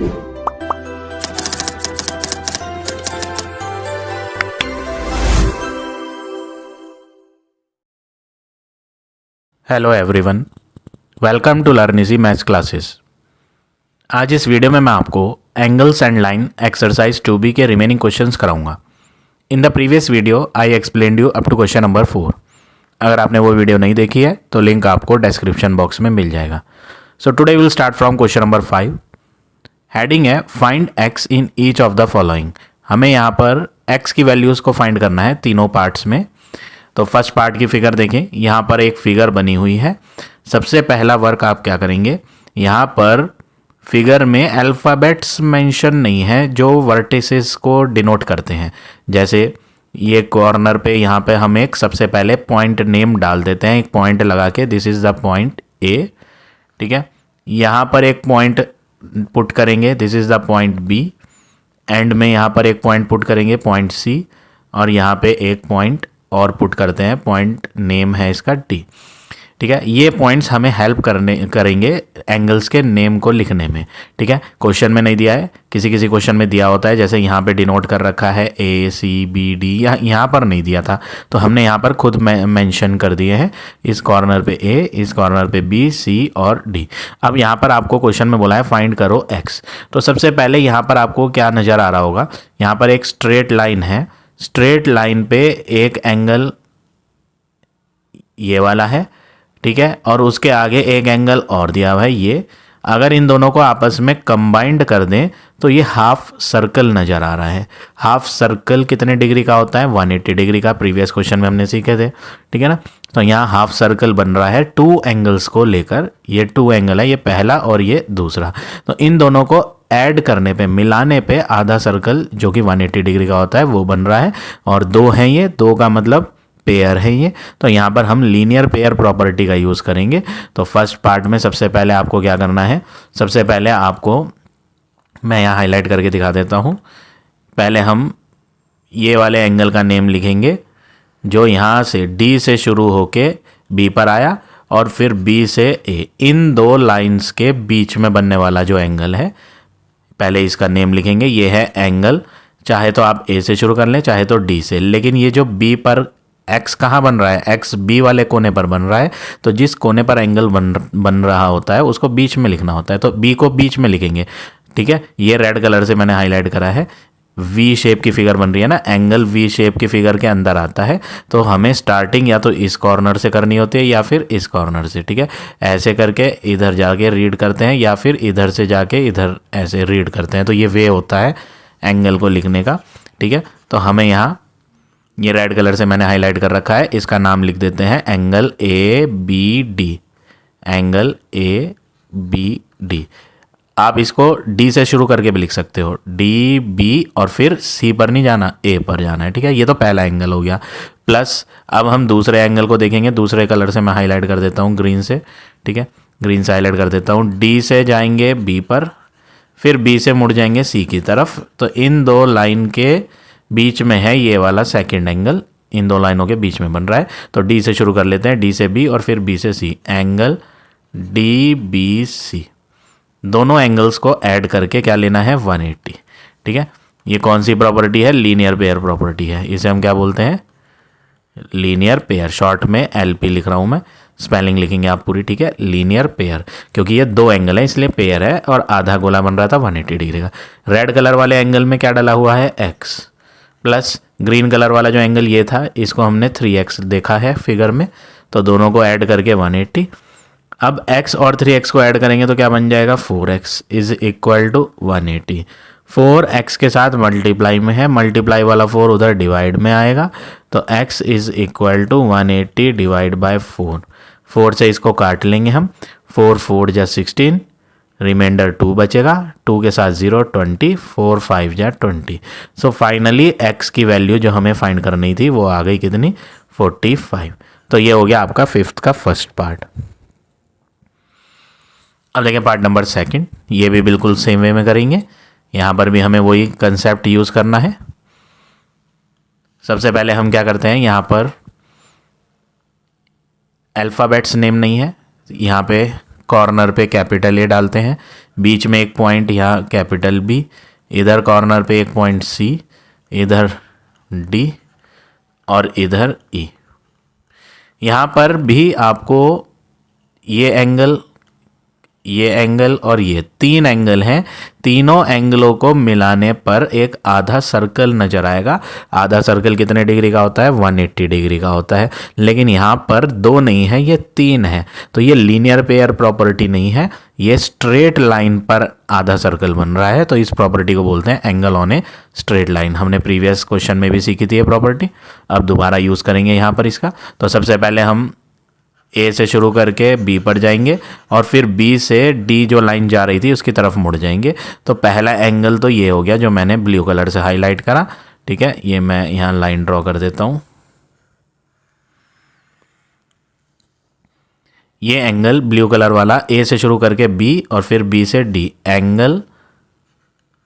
Hello everyone, welcome to learn easy maths classes. आज इस video में मैं आपको angles and line exercise 2B के रिमेनिंग क्वेश्चंस कराऊंगा। In the previous video I explained you up to question number 4। अगर आपने वो वीडियो नहीं देखी है तो लिंक आपको डिस्क्रिप्शन बॉक्स में मिल जाएगा। So today will start from question number 5। Heading है find x in each of the following. हमें यहाँ पर एक्स की वैल्यूज़ को फाइंड करना है तीनों पार्ट्स में। तो फर्स्ट पार्ट की फिगर देखें, यहाँ पर एक फिगर बनी हुई है। सबसे पहला वर्क आप क्या करेंगे, यहाँ पर फिगर में अल्फ़ाबेट्स मेंशन नहीं है जो वर्टिसेस को डिनोट करते हैं। जैसे ये कॉर्नर पे यहाँ पे हम एक सबसे पहले पॉइंट नेम डाल देते हैं, एक पॉइंट लगा के this is the point A, ठीक है। यहाँ पर एक पॉइंट पुट करेंगे, this is the point B. And में यहाँ पर एक पॉइंट पुट करेंगे, पॉइंट सी। और यहाँ पे एक पॉइंट और पुट करते हैं, पॉइंट नेम है इसका डी, ठीक है। ये पॉइंट्स हमें हेल्प करेंगे एंगल्स के नेम को लिखने में, ठीक है। क्वेश्चन में नहीं दिया है, किसी किसी क्वेश्चन में दिया होता है, जैसे यहाँ पे डिनोट कर रखा है ए सी बी डी, यहाँ पर नहीं दिया था तो हमने यहाँ पर खुद मेंशन कर दिए हैं, इस कॉर्नर पे ए, इस कॉर्नर पे बी, सी और डी। अब यहाँ पर आपको क्वेश्चन में बोला है फाइंड करो एक्स। तो सबसे पहले यहाँ पर आपको क्या नज़र आ रहा होगा, यहाँ पर एक स्ट्रेट लाइन है। स्ट्रेट लाइन पे एक एंगल ये वाला है, ठीक है, और उसके आगे एक एंगल और दिया हुआ है ये। अगर इन दोनों को आपस में कंबाइंड कर दें तो ये हाफ सर्कल नज़र आ रहा है। हाफ सर्कल कितने डिग्री का होता है, 180 डिग्री का। प्रीवियस क्वेश्चन में हमने सीखे थे, ठीक है ना। तो यहाँ हाफ सर्कल बन रहा है टू एंगल्स को लेकर। ये टू एंगल है, ये पहला और ये दूसरा। तो इन दोनों को ऐड करने पे, मिलाने पे आधा सर्कल जो कि 180 डिग्री का होता है वो बन रहा है। और दो हैं ये, दो का मतलब पेयर है ये। तो यहाँ पर हम लीनियर पेयर प्रॉपर्टी का यूज़ करेंगे। तो फर्स्ट पार्ट में सबसे पहले आपको क्या करना है, सबसे पहले आपको मैं यहाँ हाईलाइट करके दिखा देता हूँ। पहले हम ये वाले एंगल का नेम लिखेंगे जो यहाँ से डी से शुरू होके बी पर आया और फिर बी से ए। इन दो लाइंस के बीच में बनने वाला जो एंगल है, पहले इसका नेम लिखेंगे। ये है एंगल, चाहे तो आप ए से शुरू कर लें चाहे तो डी से। लेकिन ये जो बी पर एक्स कहाँ बन रहा है, एक्स बी वाले कोने पर बन रहा है। तो जिस कोने पर एंगल बन रहा होता है उसको बीच में लिखना होता है। तो बी को बीच में लिखेंगे, ठीक है। ये रेड कलर से मैंने हाईलाइट करा है। वी शेप की फिगर बन रही है ना, एंगल वी शेप की फिगर के अंदर आता है। तो हमें स्टार्टिंग या तो इस कॉर्नर से करनी होती है या फिर इस कॉर्नर से, ठीक है। ऐसे करके इधर जाके रीड करते हैं या फिर इधर से जाके इधर ऐसे रीड करते हैं। तो ये वे होता है एंगल को लिखने का, ठीक है। तो हमें यहाँ ये रेड कलर से मैंने हाईलाइट कर रखा है, इसका नाम लिख देते हैं angle A B D. Angle A B D. आप इसको डी से शुरू करके भी लिख सकते हो, डी बी, और फिर सी पर नहीं जाना, ए पर जाना है, ठीक है। ये तो पहला एंगल हो गया। प्लस अब हम दूसरे एंगल को देखेंगे, दूसरे कलर से मैं हाईलाइट कर देता हूँ ग्रीन से, ठीक है। ग्रीन से हाईलाइट कर देता हूँ। डी से जाएंगे बी पर, फिर बी से मुड़ जाएंगे सी की तरफ। तो इन दो लाइन के बीच में है ये वाला सेकेंड एंगल, इन दो लाइनों के बीच में बन रहा है। तो डी से शुरू कर लेते हैं, डी से बी और फिर बी से सी। एंगल डी बी सी, दोनों एंगल्स को ऐड करके क्या लेना है, 180, ठीक है। ये कौन सी प्रॉपर्टी है, लीनियर पेयर प्रॉपर्टी है। इसे हम क्या बोलते हैं, लीनियर पेयर। शॉर्ट में एलपी लिख रहा हूँ मैं, स्पेलिंग लिखेंगे आप पूरी, ठीक है। लीनियर पेयर, क्योंकि ये दो एंगल है इसलिए पेयर है। और आधा गोला बन रहा था 180 डिग्री का। रेड कलर वाले एंगल में क्या डला हुआ है, एक्स, प्लस ग्रीन कलर वाला जो एंगल ये था इसको हमने 3x देखा है फिगर में। तो दोनों को ऐड करके 180। अब x और 3x को ऐड करेंगे तो क्या बन जाएगा, 4x is equal to 180। 4x के साथ मल्टीप्लाई में है, मल्टीप्लाई वाला 4 उधर डिवाइड में आएगा। तो x is equal to 180 divide by 4। 4 से इसको काट लेंगे हम, 4 4 जा 16, रिमाइंडर 2 बचेगा, 2 के साथ 0 20, 4 5 जा 20। सो फाइनली x की वैल्यू जो हमें फाइंड करनी थी वो आ गई कितनी, 45। तो ये हो गया आपका फिफ्थ का फर्स्ट पार्ट। अब देखें पार्ट नंबर सेकंड, ये भी बिल्कुल सेम वे में करेंगे। यहाँ पर भी हमें वही कंसेप्ट यूज़ करना है। सबसे पहले हम क्या करते हैं, यहाँ पर अल्फ़ाबेट्स नेम नहीं है, यहाँ पे कॉर्नर पे कैपिटल ए डालते हैं, बीच में एक पॉइंट यहाँ कैपिटल बी, इधर कॉर्नर पे एक पॉइंट सी, इधर डी और इधर ई। यहाँ पर भी आपको ये एंगल और ये 3 एंगल हैं, तीनों एंगलों को मिलाने पर एक आधा सर्कल नजर आएगा। आधा सर्कल कितने डिग्री का होता है? 180 डिग्री का होता है। लेकिन यहाँ पर 2 नहीं है, ये 3 है, तो ये लीनियर पेयर प्रॉपर्टी नहीं है, ये स्ट्रेट लाइन पर आधा सर्कल बन रहा है, तो इस प्रॉपर्टी को बोलते हैं angle on a straight line. हमने प्रीवियस क्वेश्चन में भी सीखी थी ये प्रॉपर्टी, अब दोबारा यूज़ करेंगे यहाँ पर इसका। तो सबसे पहले हम ए से शुरू करके बी पर जाएंगे और फिर बी से डी जो लाइन जा रही थी उसकी तरफ मुड़ जाएंगे। तो पहला एंगल तो ये हो गया जो मैंने ब्लू कलर से हाईलाइट करा, ठीक है। ये मैं यहाँ लाइन ड्रॉ कर देता हूँ। ये एंगल ब्लू कलर वाला ए से शुरू करके बी और फिर बी से D, angle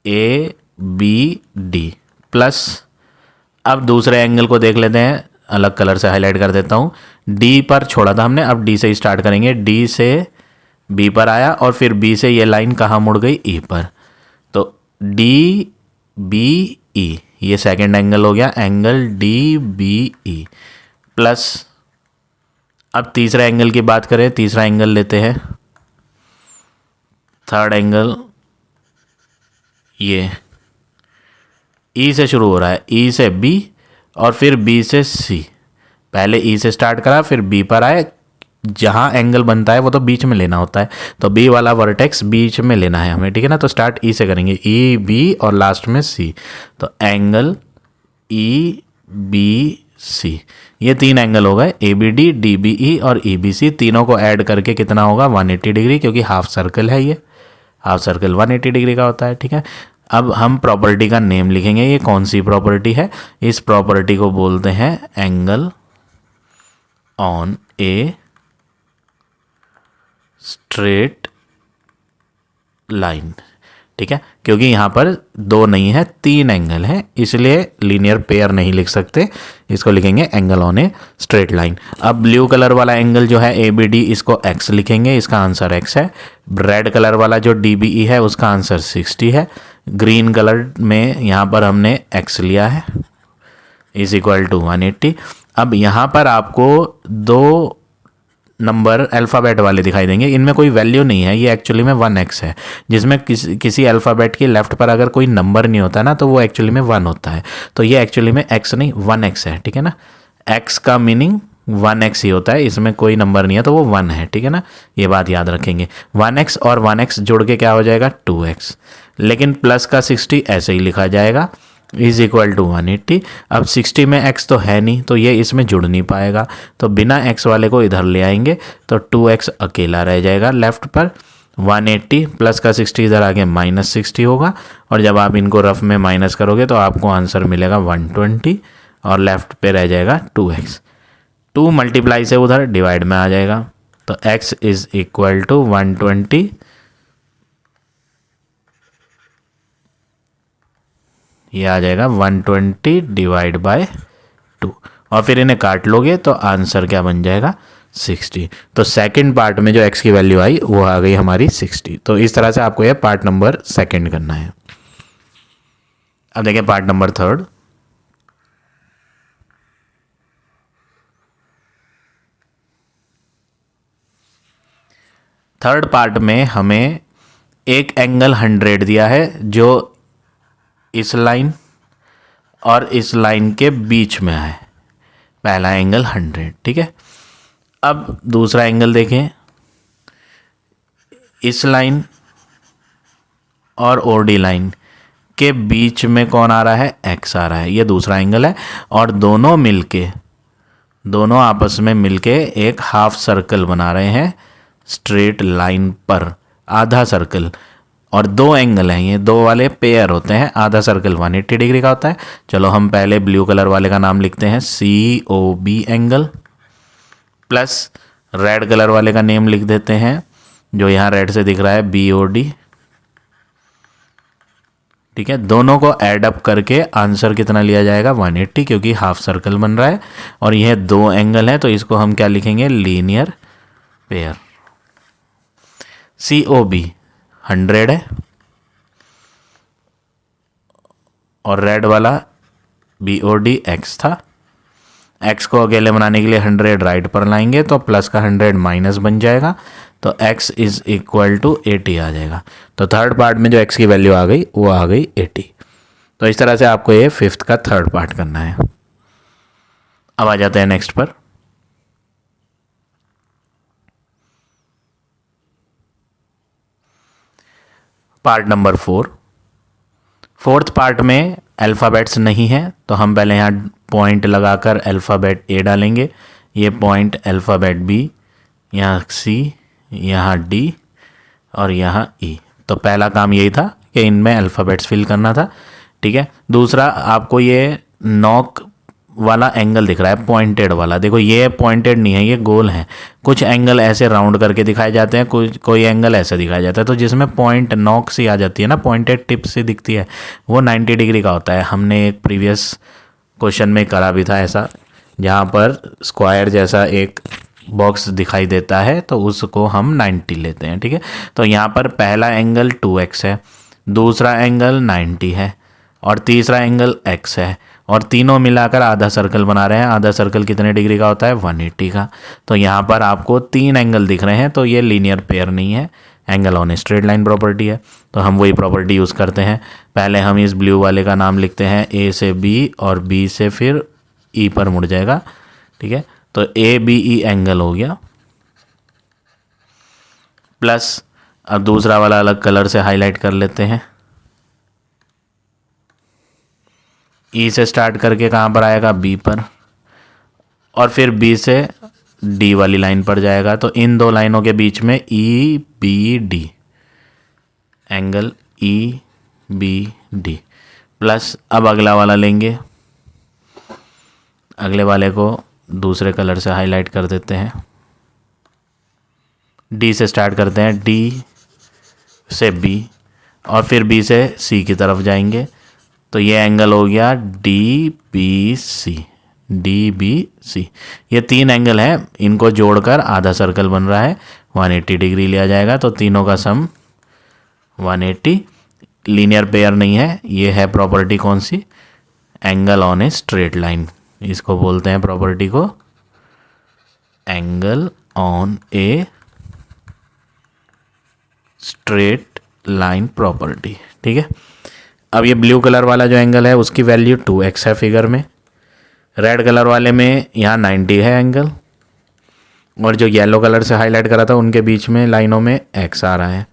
A B D plus, अब दूसरे एंगल को देख लेते हैं, अलग कलर से हाईलाइट कर देता हूँ। डी पर छोड़ा था हमने, अब डी से ही स्टार्ट करेंगे। डी से बी पर आया और फिर बी से ये लाइन कहाँ मुड़ गई? ई पर। तो डी बी ई, ये सेकंड एंगल हो गया, angle D B E plus, अब तीसरे एंगल की बात करें, तीसरा एंगल लेते हैं, थर्ड एंगल, ये ई से शुरू हो रहा है, ई से बी और फिर बी से सी। पहले ई से स्टार्ट करा, फिर बी पर आए, जहाँ एंगल बनता है वो तो बीच में लेना होता है, तो बी वाला वर्टेक्स बीच में लेना है हमें, ठीक है ना। तो स्टार्ट ई से करेंगे, ई बी और लास्ट में सी, तो एंगल ई बी सी, ये 3 एंगल हो गए, A B D, D B E और ई बी सी। तीनों को ऐड करके कितना होगा? 180 डिग्री, क्योंकि हाफ सर्कल है, ये हाफ सर्कल 180 डिग्री का होता है, ठीक है। अब हम प्रॉपर्टी का नेम लिखेंगे, ये कौन सी प्रॉपर्टी है? इस प्रॉपर्टी को बोलते हैं angle on a straight line, ठीक है। क्योंकि यहाँ पर 2 नहीं है, 3 एंगल है, इसलिए लीनियर पेयर नहीं लिख सकते, इसको लिखेंगे angle on a straight line. अब ब्लू कलर वाला एंगल जो है ए बी डी, इसको x लिखेंगे, इसका आंसर x है। रेड कलर वाला जो डी बी ई है उसका आंसर 60 है। ग्रीन कलर में यहाँ पर हमने x लिया है, इज इक्वल टू 180। अब यहाँ पर आपको 2 नंबर अल्फ़ाबेट वाले दिखाई देंगे, इनमें कोई वैल्यू नहीं है, ये एक्चुअली में 1x है, जिसमें किसी अल्फ़ाबेट के लेफ्ट पर अगर कोई नंबर नहीं होता ना तो वो एक्चुअली में 1 होता है, तो ये एक्चुअली में x नहीं 1x है, ठीक है ना। x का मीनिंग 1x ही होता है, इसमें कोई नंबर नहीं है तो वो 1 है, ठीक है ना, ये बात याद रखेंगे। 1x और 1x जुड़ के क्या हो जाएगा? 2x, लेकिन प्लस का 60 ऐसे ही लिखा जाएगा, इज इक्वल टू 180। अब 60 में x तो है नहीं, तो ये इसमें जुड़ नहीं पाएगा, तो बिना x वाले को इधर ले आएंगे तो 2x अकेला रह जाएगा लेफ्ट पर। 180 प्लस का 60 इधर आगे -60 होगा, और जब आप इनको रफ में माइनस करोगे तो आपको आंसर मिलेगा 120 और लेफ्ट पे रह जाएगा 2x। 2 मल्टीप्लाई से उधर डिवाइड में आ जाएगा, तो x इज इक्वल टू 120, ये आ जाएगा 120 डिवाइड बाय 2, और फिर इन्हें काट लोगे तो आंसर क्या बन जाएगा? 60। तो सेकंड पार्ट में जो x की वैल्यू आई वो आ गई हमारी 60। तो इस तरह से आपको यह पार्ट नंबर 2 करना है। अब देखिए पार्ट नंबर 3। थर्ड पार्ट में हमें एक एंगल 100 दिया है जो इस लाइन और इस लाइन के बीच में है, पहला एंगल 100, ठीक है। अब दूसरा एंगल देखें, इस लाइन और ओडी लाइन के बीच में कौन आ रहा है? x आ रहा है, ये दूसरा एंगल है, और दोनों आपस में मिलके एक हाफ सर्कल बना रहे हैं स्ट्रेट लाइन पर, आधा सर्कल। और 2 एंगल हैं, ये 2 वाले पेयर होते हैं, आधा सर्कल 180 डिग्री का होता है। चलो हम पहले ब्लू कलर वाले का नाम लिखते हैं COB angle, plus red colour वाले का नेम लिख देते हैं जो यहाँ रेड से दिख रहा है BOD, ठीक है। दोनों को ऐड अप करके आंसर कितना लिया जाएगा? 180, क्योंकि हाफ सर्कल बन रहा है और यह 2 एंगल है, तो इसको हम क्या लिखेंगे? Linear pair. COB 100 है और रेड वाला BOD x था। x को अकेले बनाने के लिए 100 राइट पर लाएंगे तो प्लस का 100 माइनस बन जाएगा, तो x इज इक्वल टू 80 आ जाएगा। तो थर्ड पार्ट में जो x की वैल्यू आ गई वो आ गई 80। तो इस तरह से आपको ये फिफ्थ का थर्ड पार्ट करना है। अब आ जाते हैं नेक्स्ट पर। Part number 4। फोर्थ पार्ट में अल्फ़ाबेट्स नहीं है तो हम पहले यहाँ पॉइंट लगाकर अल्फ़ाबेट A डालेंगे, ये पॉइंट अल्फ़ाबेट B, यहाँ C, यहाँ D और यहाँ E। तो पहला काम यही था कि इनमें अल्फ़ाबेट्स फिल करना था, ठीक है। दूसरा, आपको ये नॉक वाला एंगल दिख रहा है पॉइंटेड वाला, देखो ये पॉइंटेड नहीं है, ये गोल है। कुछ एंगल ऐसे राउंड करके दिखाए जाते हैं, कोई एंगल ऐसे दिखाया जाता है। तो जिसमें पॉइंट नॉक सी आ जाती है ना, पॉइंटेड टिप से दिखती है, वो 90 डिग्री का होता है। हमने एक प्रीवियस क्वेश्चन में करा भी था ऐसा, जहाँ पर स्क्वायर जैसा एक बॉक्स दिखाई देता है तो उसको हम 90 लेते हैं, ठीक है। तो यहाँ पर पहला एंगल 2x है, दूसरा एंगल 90 है और तीसरा एंगल x है, और तीनों मिलाकर आधा सर्कल बना रहे हैं। आधा सर्कल कितने डिग्री का होता है? 180 का। तो यहाँ पर आपको 3 एंगल दिख रहे हैं, तो ये लीनियर पेयर नहीं है, angle on straight line property है। तो हम वही प्रॉपर्टी यूज़ करते हैं। पहले हम इस ब्लू वाले का नाम लिखते हैं A से B और B से फिर E पर मुड़ जाएगा, ठीक है। तो ABE एंगल हो गया, प्लस अब दूसरा वाला अलग कलर से हाईलाइट कर लेते हैं। E से स्टार्ट करके कहाँ पर आएगा? B पर, और फिर B से D वाली लाइन पर जाएगा। तो इन दो लाइनों के बीच में EBD एंगल EBD, प्लस अब अगला वाला लेंगे, अगले वाले को दूसरे कलर से हाईलाइट कर देते हैं। D से स्टार्ट करते हैं, D से B और फिर B से C की तरफ जाएंगे। तो ये एंगल हो गया DBC, DBC। ये 3 एंगल हैं, इनको जोड़कर आधा सर्कल बन रहा है, 180 डिग्री लिया जाएगा। तो तीनों का सम 180। लीनियर पेयर नहीं है, ये है प्रॉपर्टी कौन सी? Angle on a straight line. इसको बोलते हैं प्रॉपर्टी को angle on a straight line property, ठीक है। अब ये ब्लू कलर वाला जो एंगल है उसकी वैल्यू 2x है फिगर में, रेड कलर वाले में यहाँ 90 है एंगल, और जो येलो कलर से हाईलाइट करा था उनके बीच में लाइनों में x आ रहा है,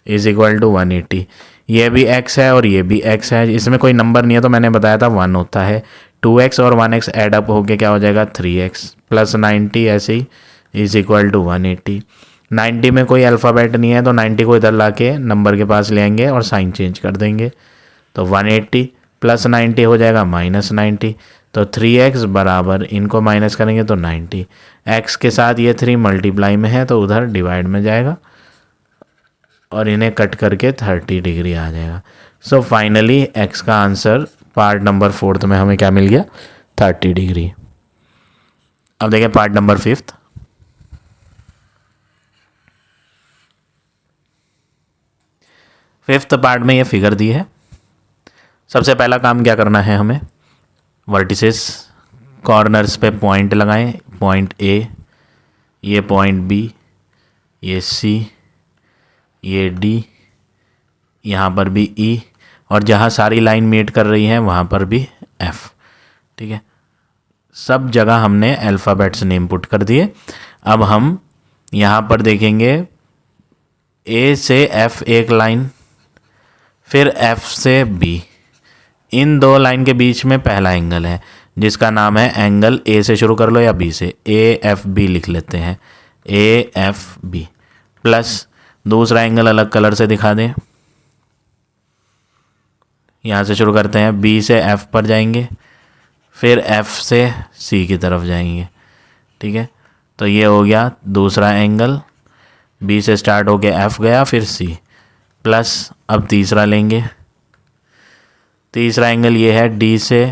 इज इक्वल टू 180। ये भी x है और ये भी x है, इसमें कोई नंबर नहीं है तो मैंने बताया था 1 होता है। 2x और 1x एड अप होके क्या हो जाएगा? 3x प्लस 90 ऐसे ही इज इक्वल टू 180। 90 में कोई अल्फ़ाबेट नहीं है तो 90 को इधर ला के नंबर के पास ले आएंगे और साइन चेंज कर देंगे। तो 180 प्लस 90 हो जाएगा माइनस 90। तो 3x बराबर, इनको माइनस करेंगे तो 90, x के साथ ये 3 मल्टीप्लाई में है तो उधर डिवाइड में जाएगा और इन्हें कट करके 30 डिग्री आ जाएगा। सो फाइनली x का आंसर पार्ट नंबर 4 में हमें क्या मिल गया? 30 डिग्री। अब देखें पार्ट नंबर 5। फिफ्थ पार्ट में ये फिगर दी है। सबसे पहला काम क्या करना है हमें? वर्टिसेस कॉर्नर्स पे पॉइंट लगाएं, पॉइंट A, ये पॉइंट B, ये C, ये D, यहाँ पर भी E, और जहाँ सारी लाइन मीट कर रही हैं वहाँ पर भी F, ठीक है। सब जगह हमने अल्फ़ाबेट्स नेम पुट कर दिए। अब हम यहाँ पर देखेंगे A से F एक लाइन, फिर F से B, इन दो लाइन के बीच में पहला एंगल है जिसका नाम है एंगल A से शुरू कर लो या B से, AFB लिख लेते हैं, AFB, प्लस दूसरा एंगल अलग कलर से दिखा दें। यहाँ से शुरू करते हैं, B से F पर जाएंगे, फिर F से C की तरफ जाएंगे, ठीक है। तो ये हो गया दूसरा एंगल, B से स्टार्ट होके F गया फिर C, प्लस अब तीसरा लेंगे। तीसरा एंगल ये है, D से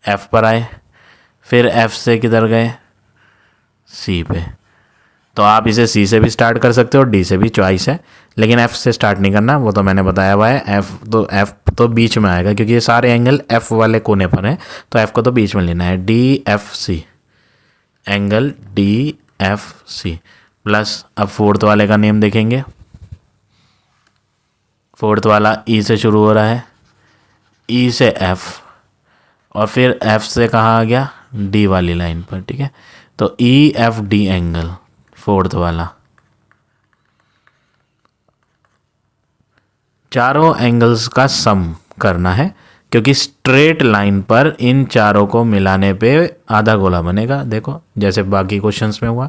F पर आए, फिर F से किधर गए? C पे। तो आप इसे सी से भी स्टार्ट कर सकते हो, डी से भी चॉइस है, लेकिन एफ से स्टार्ट नहीं करना, वो तो मैंने बताया हुआ है। एफ तो बीच में आएगा क्योंकि ये सारे एंगल एफ वाले कोने पर हैं, तो एफ को तो बीच में लेना है। D F C, angle D F C plus, अब फोर्थ वाले का नेम देखेंगे। फोर्थ वाला ई से शुरू हो रहा है, ई से एफ, और फिर एफ से कहाँ आ गया, डी वाली लाइन पर, ठीक है। तो E F D angle fourth वाला, चारों एंगल्स का सम करना है क्योंकि स्ट्रेट लाइन पर इन चारों को मिलाने पे आधा गोला बनेगा। देखो जैसे बाकी क्वेश्चंस में हुआ,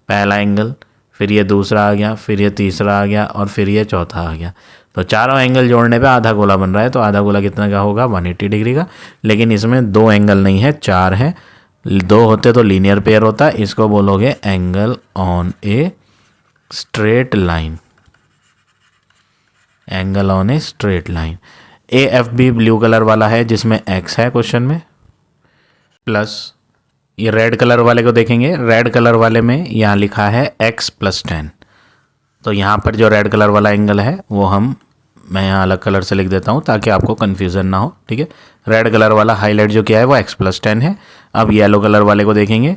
पहला एंगल, फिर ये दूसरा आ गया, फिर ये तीसरा आ गया, और फिर ये चौथा आ गया। तो चारों एंगल जोड़ने पे आधा गोला बन रहा है। तो आधा गोला कितना का होगा, 180 डिग्री का। लेकिन इसमें दो एंगल नहीं है, चार है। दो होते तो लीनियर पेयर होता, इसको बोलोगे angle on a straight line, angle on a straight line. A F B blue colour वाला है जिसमें एक्स है क्वेश्चन में, प्लस ये रेड कलर वाले को देखेंगे, रेड कलर वाले में यहाँ लिखा है x + 10। तो यहाँ पर जो रेड कलर वाला एंगल है वो मैं यहाँ अलग कलर से लिख देता हूँ ताकि आपको कन्फ्यूज़न ना हो, ठीक है। रेड कलर वाला हाईलाइट जो किया है वो x + 10 है। अब येलो कलर वाले को देखेंगे,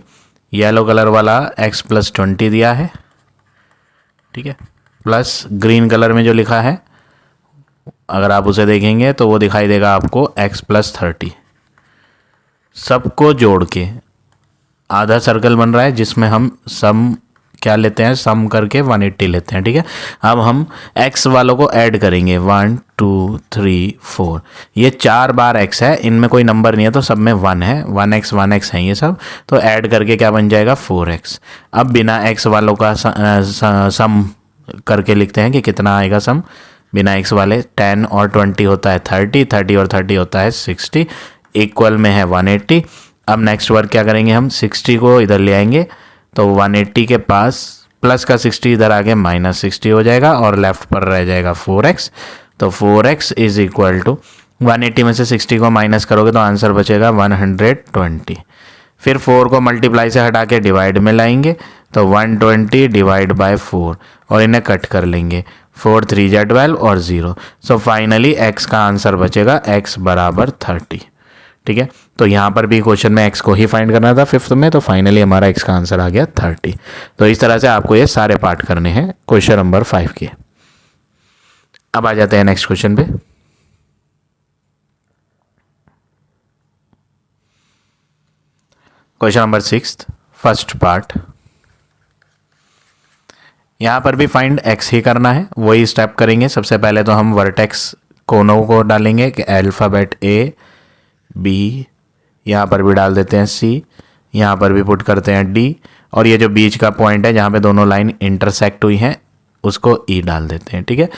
येलो कलर वाला x + 20 दिया है, ठीक है, प्लस ग्रीन कलर में जो लिखा है अगर आप उसे देखेंगे तो वो दिखाई देगा आपको x + 30। सबको जोड़ के आधा सर्कल बन रहा है जिसमें हम सम क्या लेते हैं, सम करके 180 लेते हैं, ठीक है। अब हम x वालों को ऐड करेंगे, 1 2 3 4, ये 4 बार x है, इनमें कोई नंबर नहीं है तो सब में 1 है, 1x है ये सब, तो ऐड करके क्या बन जाएगा 4x। अब बिना x वालों का सम करके लिखते हैं कि कितना आएगा सम। बिना x वाले 10 और 20 होता है 30, 30 और 30 होता है 60, इक्वल में है 180। अब नेक्स्ट वर्क क्या करेंगे, हम 60 को इधर ले आएंगे तो 180 के पास प्लस का 60 इधर आगे -60 हो जाएगा और लेफ्ट पर रह जाएगा 4x। तो 4x इज इक्वल टू 180 में से 60 को माइनस करोगे तो आंसर बचेगा 120। फिर 4 को मल्टीप्लाई से हटा के डिवाइड में लाएंगे तो 120 डिवाइड बाय 4 और इन्हें कट कर लेंगे, 4 3 जा 12 और 0। सो फाइनली x का आंसर बचेगा x = 30, ठीक है। तो यहाँ पर भी क्वेश्चन में x को ही फाइंड करना था फिफ्थ में, तो फाइनली हमारा x का आंसर आ गया 30। तो इस तरह से आपको ये सारे पार्ट करने हैं क्वेश्चन नंबर 5 के। अब आ जाते हैं नेक्स्ट क्वेश्चन पे। Question number 6 first part. यहाँ पर भी फाइंड x ही करना है, वही स्टेप करेंगे। सबसे पहले तो हम वर्टेक्स कोनों को डालेंगे कि अल्फ़ाबेट A B, यहाँ पर भी डाल देते हैं C, यहाँ पर भी पुट करते हैं D, और ये जो बीच का पॉइंट है जहाँ पे दोनों लाइन इंटरसेक्ट हुई हैं उसको E डाल देते हैं, ठीक है।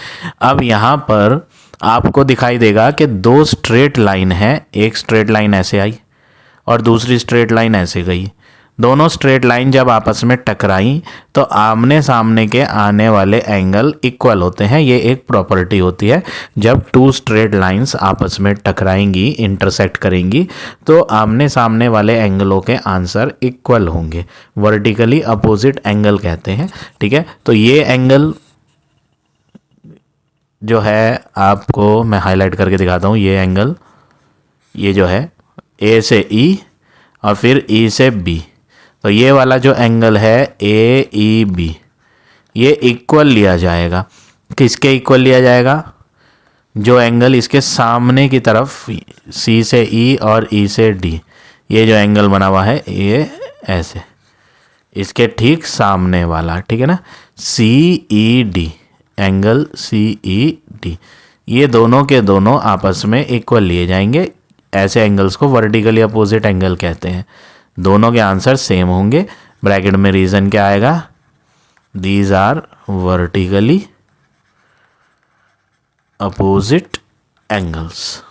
अब यहाँ पर आपको दिखाई देगा कि दो स्ट्रेट लाइन है, एक स्ट्रेट लाइन ऐसे आई और दूसरी स्ट्रेट लाइन ऐसे गई। दोनों स्ट्रेट लाइन जब आपस में टकराई तो आमने सामने के आने वाले एंगल इक्वल होते हैं। ये एक प्रॉपर्टी होती है, जब टू स्ट्रेट लाइंस आपस में टकराएंगी, इंटरसेक्ट करेंगी, तो आमने सामने वाले एंगलों के आंसर इक्वल होंगे। वर्टिकली अपोजिट एंगल कहते हैं, ठीक है। तो ये एंगल जो है आपको मैं हाईलाइट करके दिखाता हूँ। ये एंगल, ये जो है A से E और फिर E से B, तो ये वाला जो एंगल है AEB, ये इक्वल लिया जाएगा। किसके इक्वल लिया जाएगा? जो एंगल इसके सामने की तरफ C से E और E से D, ये जो एंगल बना हुआ है ये ऐसे, इसके ठीक सामने वाला, ठीक है ना, CED, एंगल CED, ये दोनों के दोनों आपस में इक्वल लिए जाएंगे। ऐसे एंगल्स को वर्टिकली अपोजिट एंगल कहते हैं। दोनों के आंसर सेम होंगे। ब्रैकेट में रीजन क्या आएगा? These are vertically opposite angles.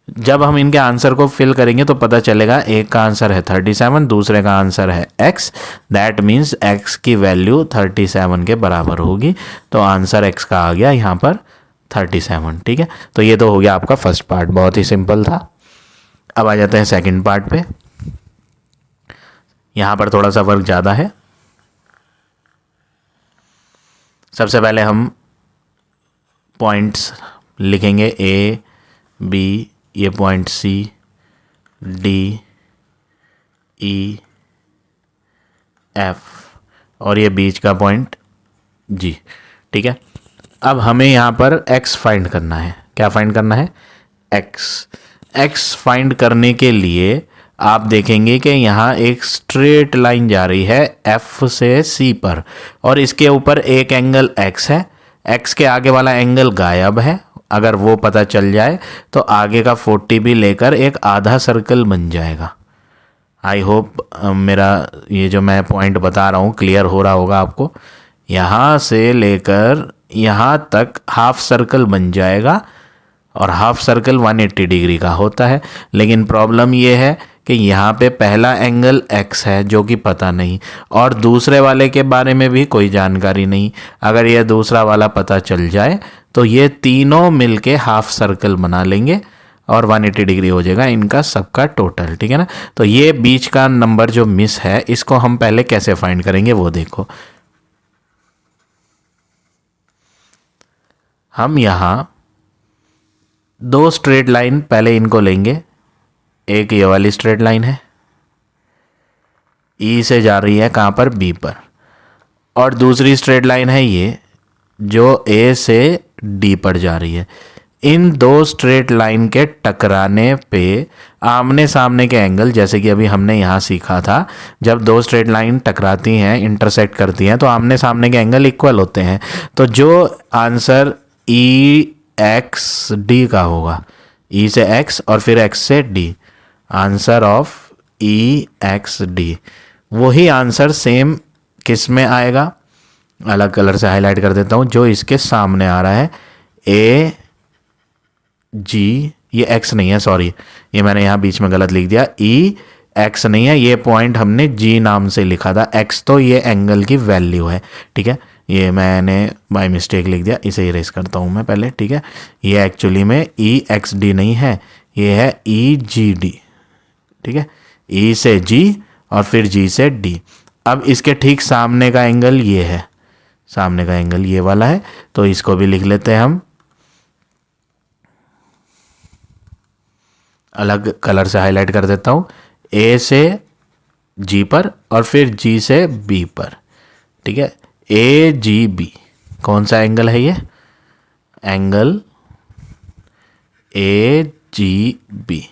जब हम इनके आंसर को फिल करेंगे तो पता चलेगा एक का आंसर है 37, दूसरे का आंसर है x। दैट मीन्स x की वैल्यू 37 के बराबर होगी, तो आंसर x का आ गया यहाँ पर 37, ठीक है। तो ये तो हो गया आपका फर्स्ट पार्ट, बहुत ही सिंपल था। अब आ जाते हैं सेकंड पार्ट पे। यहाँ पर थोड़ा सा वर्क ज़्यादा है। सबसे पहले हम पॉइंट्स लिखेंगे, ए बी, ये पॉइंट सी, डी, ई, एफ और ये बीच का पॉइंट जी। ठीक है, अब हमें यहाँ पर x फाइंड करना है। क्या फाइंड करना है? x फाइंड करने के लिए आप देखेंगे कि यहाँ एक स्ट्रेट लाइन जा रही है F से C पर और इसके ऊपर एक एंगल x है। x के आगे वाला एंगल गायब है। अगर वो पता चल जाए तो आगे का 40 भी लेकर एक आधा सर्कल बन जाएगा। आई होप मेरा ये जो मैं पॉइंट बता रहा हूँ क्लियर हो रहा होगा आपको। यहाँ से लेकर यहाँ तक हाफ सर्कल बन जाएगा और हाफ सर्कल 180 डिग्री का होता है। लेकिन प्रॉब्लम ये है कि यहाँ पे पहला एंगल x है जो कि पता नहीं और दूसरे वाले के बारे में भी कोई जानकारी नहीं। अगर ये दूसरा वाला पता चल जाए तो ये तीनों मिलके हाफ सर्कल बना लेंगे और 180 डिग्री हो जाएगा इनका सबका टोटल। ठीक है ना। तो ये बीच का नंबर जो मिस है इसको हम पहले कैसे फाइंड करेंगे वो देखो। हम यहाँ दो स्ट्रेट लाइन पहले इनको लेंगे। एक ये वाली स्ट्रेट लाइन है, ई से जा रही है कहाँ पर? बी पर। और दूसरी स्ट्रेट लाइन है ये जो ए से डी पर जा रही है। इन दो स्ट्रेट लाइन के टकराने पे आमने सामने के एंगल, जैसे कि अभी हमने यहाँ सीखा था, जब दो स्ट्रेट लाइन टकराती हैं, इंटरसेक्ट करती हैं, तो आमने सामने के एंगल इक्वल होते हैं। तो जो आंसर ई एक्स डी का होगा, ई से एक्स और फिर एक्स से D, answer of E x D, वही आंसर सेम किस में आएगा? अलग कलर से हाईलाइट कर देता हूँ, जो इसके सामने आ रहा है, ए जी, ये एक्स नहीं है, सॉरी ये मैंने यहाँ बीच में गलत लिख दिया, ई एक्स नहीं है, ये पॉइंट हमने जी नाम से लिखा था, एक्स तो ये एंगल की वैल्यू है। ठीक है, ये मैंने बाय मिस्टेक लिख दिया, इसे इरेज करता हूँ मैं पहले। ठीक है, ये एक्चुअली में ई एक्स डी नहीं है, ये है ई जी डी। ठीक है, ई से जी और फिर जी से डी। अब इसके ठीक सामने का एंगल ये है, सामने का एंगल ये वाला है, तो इसको भी लिख लेते हैं हम, अलग कलर से हाईलाइट कर देता हूँ, ए से जी पर और फिर जी से बी पर। ठीक है, ए जी बी कौन सा एंगल है? ये एंगल ए जी बी।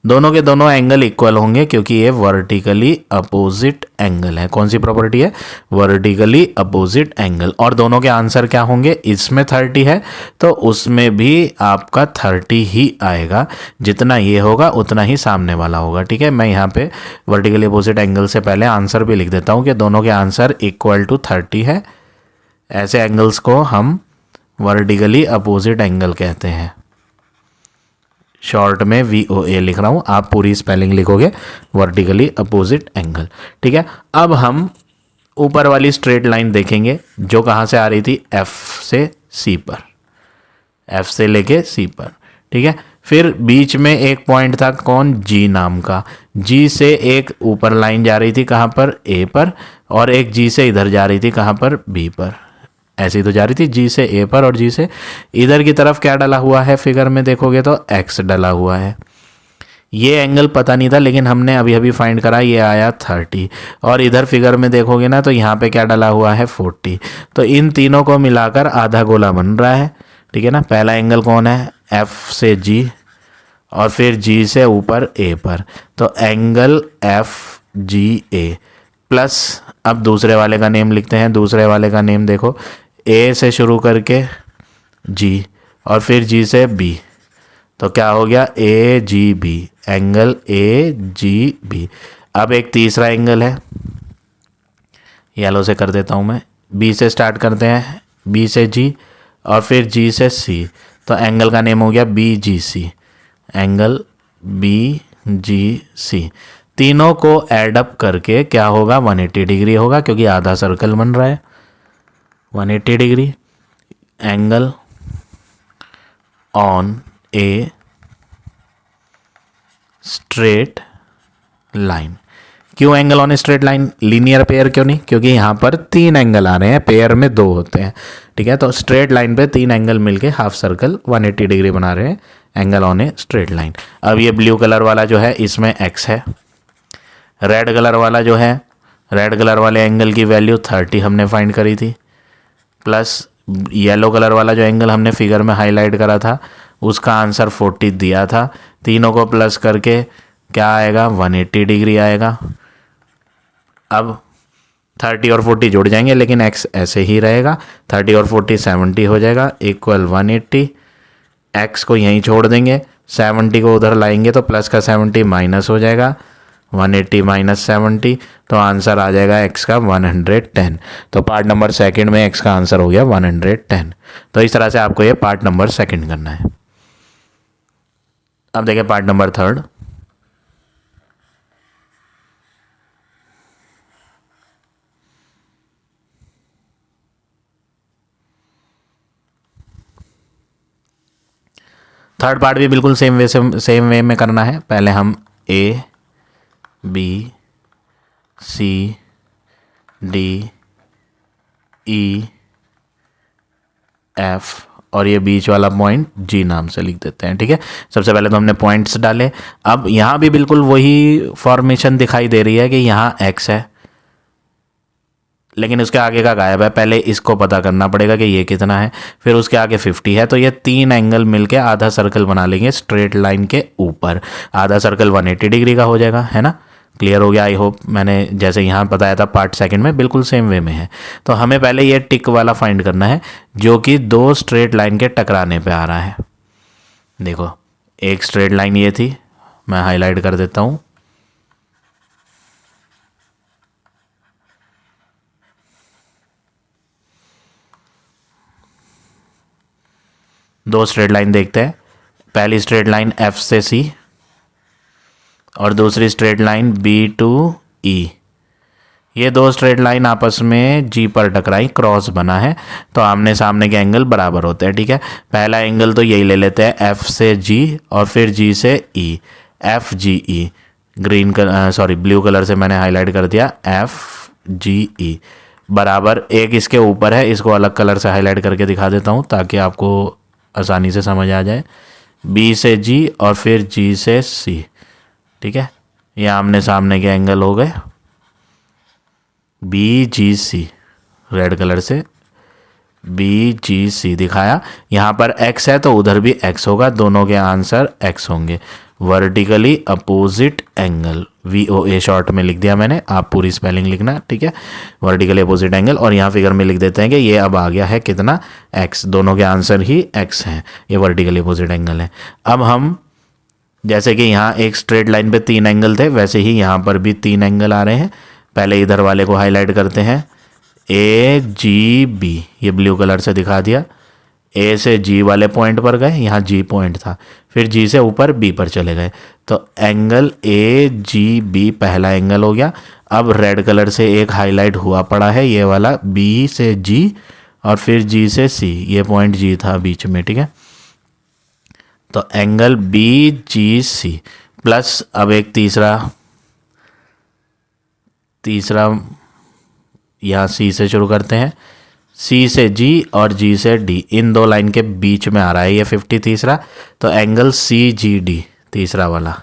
दोनों के दोनों एंगल इक्वल होंगे क्योंकि ये वर्टिकली अपोजिट एंगल है। कौन सी प्रॉपर्टी है? Vertically opposite angle. और दोनों के आंसर क्या होंगे? इसमें 30 है तो उसमें भी आपका 30 ही आएगा, जितना ये होगा उतना ही सामने वाला होगा। ठीक है, मैं यहाँ पे वर्टिकली अपोजिट एंगल से पहले आंसर भी लिख देता हूँ कि दोनों के आंसर इक्वल टू 30 है। ऐसे एंगल्स को हम वर्टिकली अपोजिट एंगल कहते हैं। शॉर्ट में VOA लिख रहा हूँ, आप पूरी स्पेलिंग लिखोगे, वर्टिकली अपोजिट एंगल। ठीक है, अब हम ऊपर वाली स्ट्रेट लाइन देखेंगे जो कहाँ से आ रही थी? F से C पर, F से लेके C पर। ठीक है, फिर बीच में एक पॉइंट था कौन? G नाम का। G से एक ऊपर लाइन जा रही थी कहाँ पर? A पर, और एक G से इधर जा रही थी कहाँ पर? B पर। ऐसी तो जा रही थी G से A पर और G से इधर की तरफ क्या डला हुआ है? फिगर में देखोगे तो X डला हुआ है। ये एंगल पता नहीं था लेकिन हमने अभी अभी फाइंड करा, ये आया 30। और इधर फिगर में देखोगे ना तो यहाँ पे क्या डला हुआ है? 40। तो इन तीनों को मिलाकर आधा गोला बन रहा है। ठीक है ना। पहला एंगल कौन है? F से G और फिर G से ऊपर A पर, तो एंगल FGA प्लस, अब दूसरे वाले का नेम लिखते हैं। दूसरे वाले का नेम देखो, A से शुरू करके G और फिर G से B, तो क्या हो गया? AGB, angle AGB। अब एक तीसरा एंगल है, येलो से कर देता हूँ मैं, B से स्टार्ट करते हैं, B से G और फिर G से C, तो एंगल का नेम हो गया BGC, एंगल BGC। तीनों को ऐड अप करके क्या होगा? 180 डिग्री होगा क्योंकि आधा सर्कल बन रहा है। 180 degree angle on a straight line. क्यों angle on straight line? Linear pair क्यों नहीं? क्योंकि यहाँ पर 3 एंगल आ रहे हैं, पेयर में 2 होते हैं, ठीक है। तो स्ट्रेट लाइन पे 3 एंगल मिलके हाफ सर्कल 180 डिग्री बना रहे हैं, angle on a straight line. अब ये ब्लू कलर वाला जो है इसमें x है, रेड कलर वाला जो है, रेड कलर वाले एंगल की वैल्यू 30 हमने फाइंड करी थी, प्लस येलो कलर वाला जो एंगल हमने फिगर में हाईलाइट करा था उसका आंसर 40 दिया था। तीनों को प्लस करके क्या आएगा? 180 डिग्री आएगा। अब 30 और 40 जुड़ जाएंगे, लेकिन x ऐसे ही रहेगा। 30 और 40 70 हो जाएगा, इक्वल 180। x को यहीं छोड़ देंगे, 70 को उधर लाएंगे तो प्लस का 70 माइनस हो जाएगा, 180 माइनस 70, तो आंसर आ जाएगा x का 110। तो पार्ट नंबर सेकंड में x का आंसर हो गया 110। तो इस तरह से आपको ये पार्ट नंबर सेकंड करना है। अब देखिए part number third. Third part भी बिल्कुल सेम वे में करना है। पहले हम A B C D E F और ये बीच वाला पॉइंट जी नाम से लिख देते हैं, ठीक है। सबसे पहले तो हमने पॉइंट्स डाले। अब यहाँ भी बिल्कुल वही फॉर्मेशन दिखाई दे रही है कि यहाँ x है, लेकिन उसके आगे का गायब है। पहले इसको पता करना पड़ेगा कि ये कितना है, फिर उसके आगे 50 है। तो ये 3 एंगल मिलके आधा सर्कल बना लेंगे स्ट्रेट लाइन के ऊपर। आधा सर्कल 180 डिग्री का हो जाएगा, है ना। क्लियर हो गया? आई होप मैंने जैसे यहाँ बताया था पार्ट सेकंड में बिल्कुल सेम वे में है। तो हमें पहले ये टिक वाला फाइंड करना है जो कि 2 स्ट्रेट लाइन के टकराने पे आ रहा है। देखो एक स्ट्रेट लाइन ये थी, मैं हाईलाइट कर देता हूँ। दो स्ट्रेट लाइन देखते हैं। पहली स्ट्रेट लाइन F से C और दूसरी straight line B to E। ये 2 स्ट्रेट लाइन आपस में G पर टकराई, क्रॉस बना है, तो आमने सामने के एंगल बराबर होते हैं, ठीक है। पहला एंगल तो यही ले लेते हैं, F से G और फिर G से E, FGE। ब्लू कलर से मैंने हाईलाइट कर दिया, FGE बराबर एक इसके ऊपर है। इसको अलग कलर से हाईलाइट करके दिखा देता हूँ ताकि आपको आसानी से समझ आ जाए। B से G और फिर G से C, ठीक है। ये आमने सामने के एंगल हो गए, BGC रेड कलर से BGC दिखाया। यहाँ पर x है तो उधर भी x होगा, दोनों के आंसर x होंगे। Vertically opposite angle, VOA short में लिख दिया मैंने, आप पूरी स्पेलिंग लिखना, ठीक है। वर्टिकली अपोजिट एंगल, और यहाँ फिगर में लिख देते हैं कि ये अब आ गया है कितना? x। दोनों के आंसर ही x हैं, ये वर्टिकली अपोजिट एंगल है। अब हम जैसे कि यहाँ एक स्ट्रेट लाइन पे 3 एंगल थे, वैसे ही यहाँ पर भी 3 एंगल आ रहे हैं। पहले इधर वाले को हाईलाइट करते हैं, AGB, ये ब्लू कलर से दिखा दिया। A से G वाले पॉइंट पर गए, यहाँ G पॉइंट था, फिर G से ऊपर B पर चले गए, तो एंगल AGB पहला एंगल हो गया। अब रेड कलर से एक हाईलाइट हुआ पड़ा है, ये वाला B से G और फिर G से C, ये पॉइंट G था बीच में, ठीक है। तो एंगल BGC प्लस अब एक तीसरा यहाँ C से शुरू करते हैं, C से G और G से D, इन 2 लाइन के बीच में आ रहा है ये 50 तीसरा। तो एंगल CGD तीसरा वाला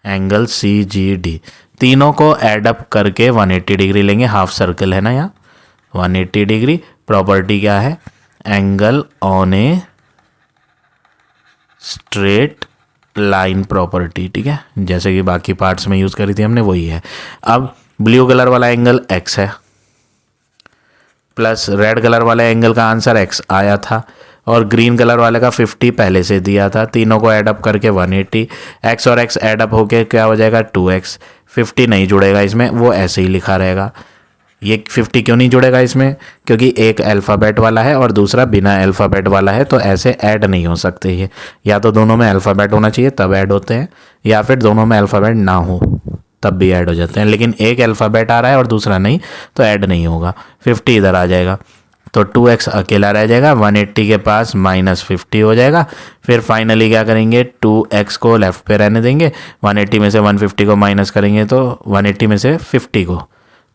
एंगल CGD, तीनों को ऐड अप करके 180 डिग्री लेंगे। हाफ सर्कल है ना यहाँ, 180 डिग्री। प्रॉपर्टी क्या है? Angle on a straight line property, ठीक है। जैसे कि बाकी पार्ट्स में यूज़ करी थी हमने, वही है। अब ब्लू कलर वाला एंगल x है, प्लस रेड कलर वाले एंगल का आंसर x आया था, और ग्रीन कलर वाले का 50 पहले से दिया था। तीनों को ऐड अप करके 180, x और x ऐड अप होके क्या हो जाएगा? 2x। 50 नहीं जुड़ेगा इसमें, वो ऐसे ही लिखा रहेगा। ये 50 क्यों नहीं जुड़ेगा इसमें? क्योंकि एक अल्फ़ाबेट वाला है और दूसरा बिना अल्फ़ाबेट वाला है, तो ऐसे ऐड नहीं हो सकते ये। या तो दोनों में अल्फ़ाबेट होना चाहिए तब ऐड होते हैं, या फिर दोनों में अल्फ़ाबेट ना हो तब भी ऐड हो जाते हैं। लेकिन एक अल्फ़ाबेट आ रहा है और दूसरा नहीं, तो ऐड नहीं होगा। 50 इधर आ जाएगा, तो 2x अकेला रह जाएगा, 180 के पास -50 हो जाएगा। फिर फाइनली क्या करेंगे, 2x को लेफ्ट पे रहने देंगे, 180 में से 150 को माइनस करेंगे तो 180 में से 50 को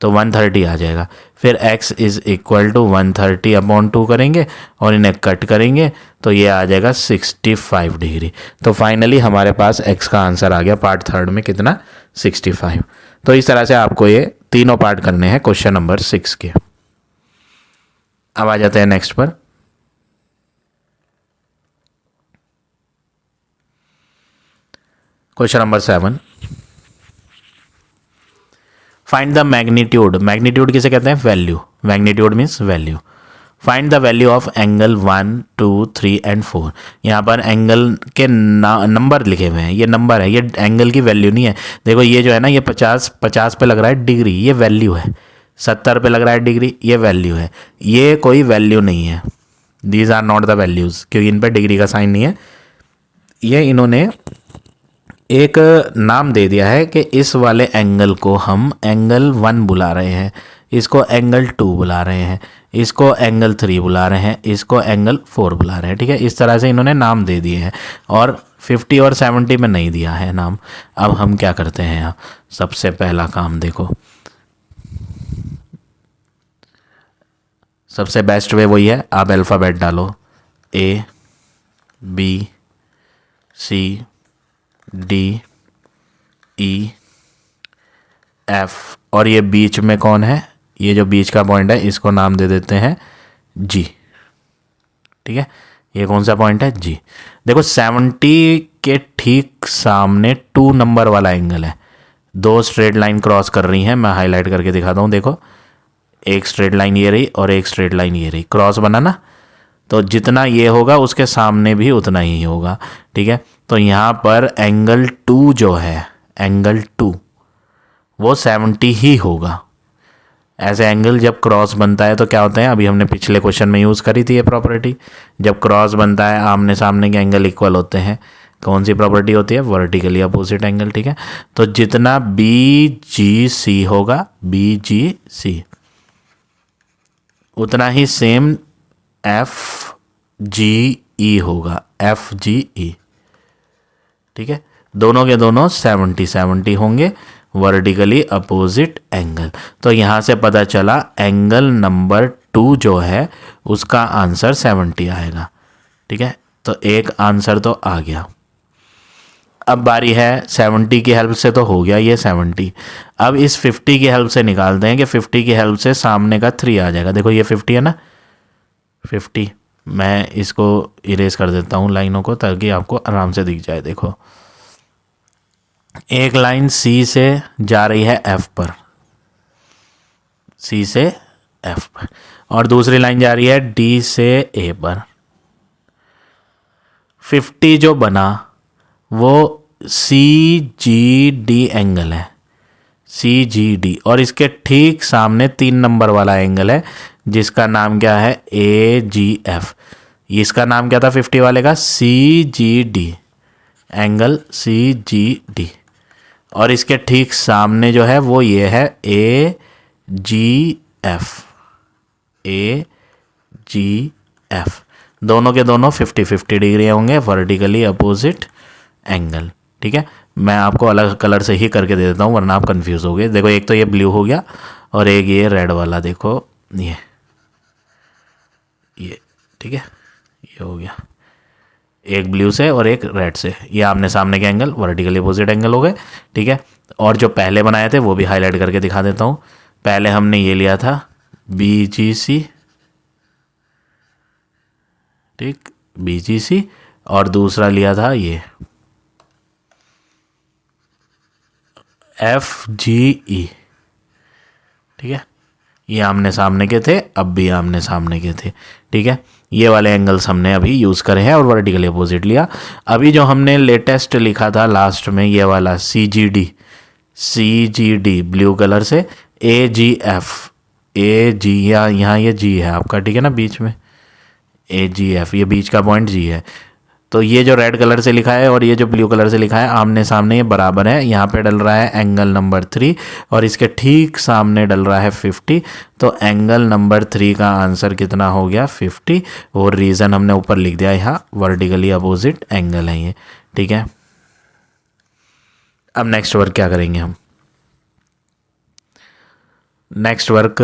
तो 130 आ जाएगा। फिर x इज़ इक्वल टू 130/2 करेंगे और इन्हें कट करेंगे तो ये आ जाएगा 65 डिग्री। तो फाइनली हमारे पास x का आंसर आ गया पार्ट थर्ड में कितना, 65। तो इस तरह से आपको ये तीनों पार्ट करने हैं क्वेश्चन नंबर 6 के। अब आ जाते हैं नेक्स्ट पर। Question number 7, find the magnitude. Magnitude किसे कहते हैं, value. Magnitude means value. Find the value of angle 1, 2, 3 and 4। यहाँ पर एंगल के नंबर लिखे हुए हैं, ये नंबर है, ये एंगल की वैल्यू नहीं है। देखो ये जो है ना, ये 50 पे लग रहा है डिग्री, ये वैल्यू है। 70 पे लग रहा है डिग्री, ये वैल्यू है। ये कोई वैल्यू नहीं है, these are not the values, क्योंकि इन पर डिग्री का साइन नहीं है। ये इन्होंने एक नाम दे दिया है कि इस वाले एंगल को हम एंगल 1 बुला रहे हैं, इसको एंगल 2 बुला रहे हैं, इसको एंगल 3 बुला रहे हैं, इसको एंगल 4 बुला रहे हैं। ठीक है, इस तरह से इन्होंने नाम दे दिए हैं और 50 और 70 में नहीं दिया है नाम। अब हम क्या करते हैं यहाँ, सबसे पहला काम देखो, सबसे बेस्ट वे वही है, आप अल्फ़ाबेट डालो, A B C D E F, और ये बीच में कौन है, ये जो बीच का पॉइंट है इसको नाम दे देते हैं G। ठीक है, ये कौन सा पॉइंट है, G। देखो 70 के ठीक सामने 2 नंबर वाला एंगल है, 2 स्ट्रेट लाइन क्रॉस कर रही हैं, मैं हाईलाइट करके दिखाता हूँ। देखो एक स्ट्रेट लाइन ये रही और एक स्ट्रेट लाइन ये रही, क्रॉस बना ना, तो जितना ये होगा उसके सामने भी उतना ही होगा। ठीक है, तो यहाँ पर एंगल 2 जो है, एंगल 2 वो 70 ही होगा। ऐसे एंगल जब क्रॉस बनता है तो क्या होता है, अभी हमने पिछले क्वेश्चन में यूज़ करी थी ये प्रॉपर्टी, जब क्रॉस बनता है आमने सामने के एंगल इक्वल होते हैं। कौन सी प्रॉपर्टी होती है, वर्टिकली अपोजिट एंगल। ठीक है, तो जितना BGC होगा, BGC, उतना ही सेम FGE होगा, FGE। ठीक है, दोनों के दोनों 70 होंगे, वर्टिकली अपोजिट एंगल। तो यहाँ से पता चला एंगल नंबर 2 जो है उसका आंसर 70 आएगा। ठीक है, तो एक आंसर तो आ गया। अब बारी है 70 की हेल्प से तो हो गया ये 70। अब इस 50 की हेल्प से निकालते हैं कि 50 की हेल्प से सामने का 3 आ जाएगा। देखो ये 50 है ना, 50, मैं इसको इरेज कर देता हूँ लाइनों को ताकि आपको आराम से दिख जाए। देखो एक लाइन C से जा रही है F पर, C से F पर, और दूसरी लाइन जा रही है D से A पर। 50 जो बना वो CGD एंगल है, CGD, और इसके ठीक सामने 3 नंबर वाला एंगल है जिसका नाम क्या है, AGF। इसका नाम क्या था 50 वाले का, CGD, एंगल CGD, और इसके ठीक सामने जो है वो ये है AGF, AGF। दोनों के दोनों 50-50 डिग्री होंगे, वर्टिकली अपोजिट एंगल। ठीक है, मैं आपको अलग कलर से ही करके दे देता हूँ वरना आप कंफ्यूज हो गए। देखो एक तो ये ब्लू हो गया और एक ये रेड वाला, देखो ये ठीक है, ये हो गया, एक ब्लू से और एक रेड से, ये आमने सामने के एंगल वर्टिकली अपोजिट एंगल हो गए। ठीक है, और जो पहले बनाए थे वो भी हाईलाइट करके दिखा देता हूँ। पहले हमने ये लिया था BGC, ठीक, BGC, और दूसरा लिया था ये FGE। ठीक है, ये आमने सामने के थे, अब भी आमने सामने के थे। ठीक है, ये वाले एंगल्स हमने अभी यूज़ करे हैं और वर्टिकली अपोजिट लिया। अभी जो हमने लेटेस्ट लिखा था लास्ट में ये वाला CGD ब्लू कलर से, AGF, यहाँ ये G है आपका, ठीक है ना, बीच में AGF, ये बीच का पॉइंट G है। तो ये जो रेड कलर से लिखा है और ये जो ब्लू कलर से लिखा है आमने सामने ये बराबर है। यहाँ पे डल रहा है एंगल नंबर 3 और इसके ठीक सामने डल रहा है 50। तो एंगल नंबर 3 का आंसर कितना हो गया 50। और रीज़न हमने ऊपर लिख दिया, यहाँ वर्टिकली अपोजिट एंगल है ये, ठीक है। अब नेक्स्ट वर्क क्या करेंगे हम, नेक्स्ट वर्क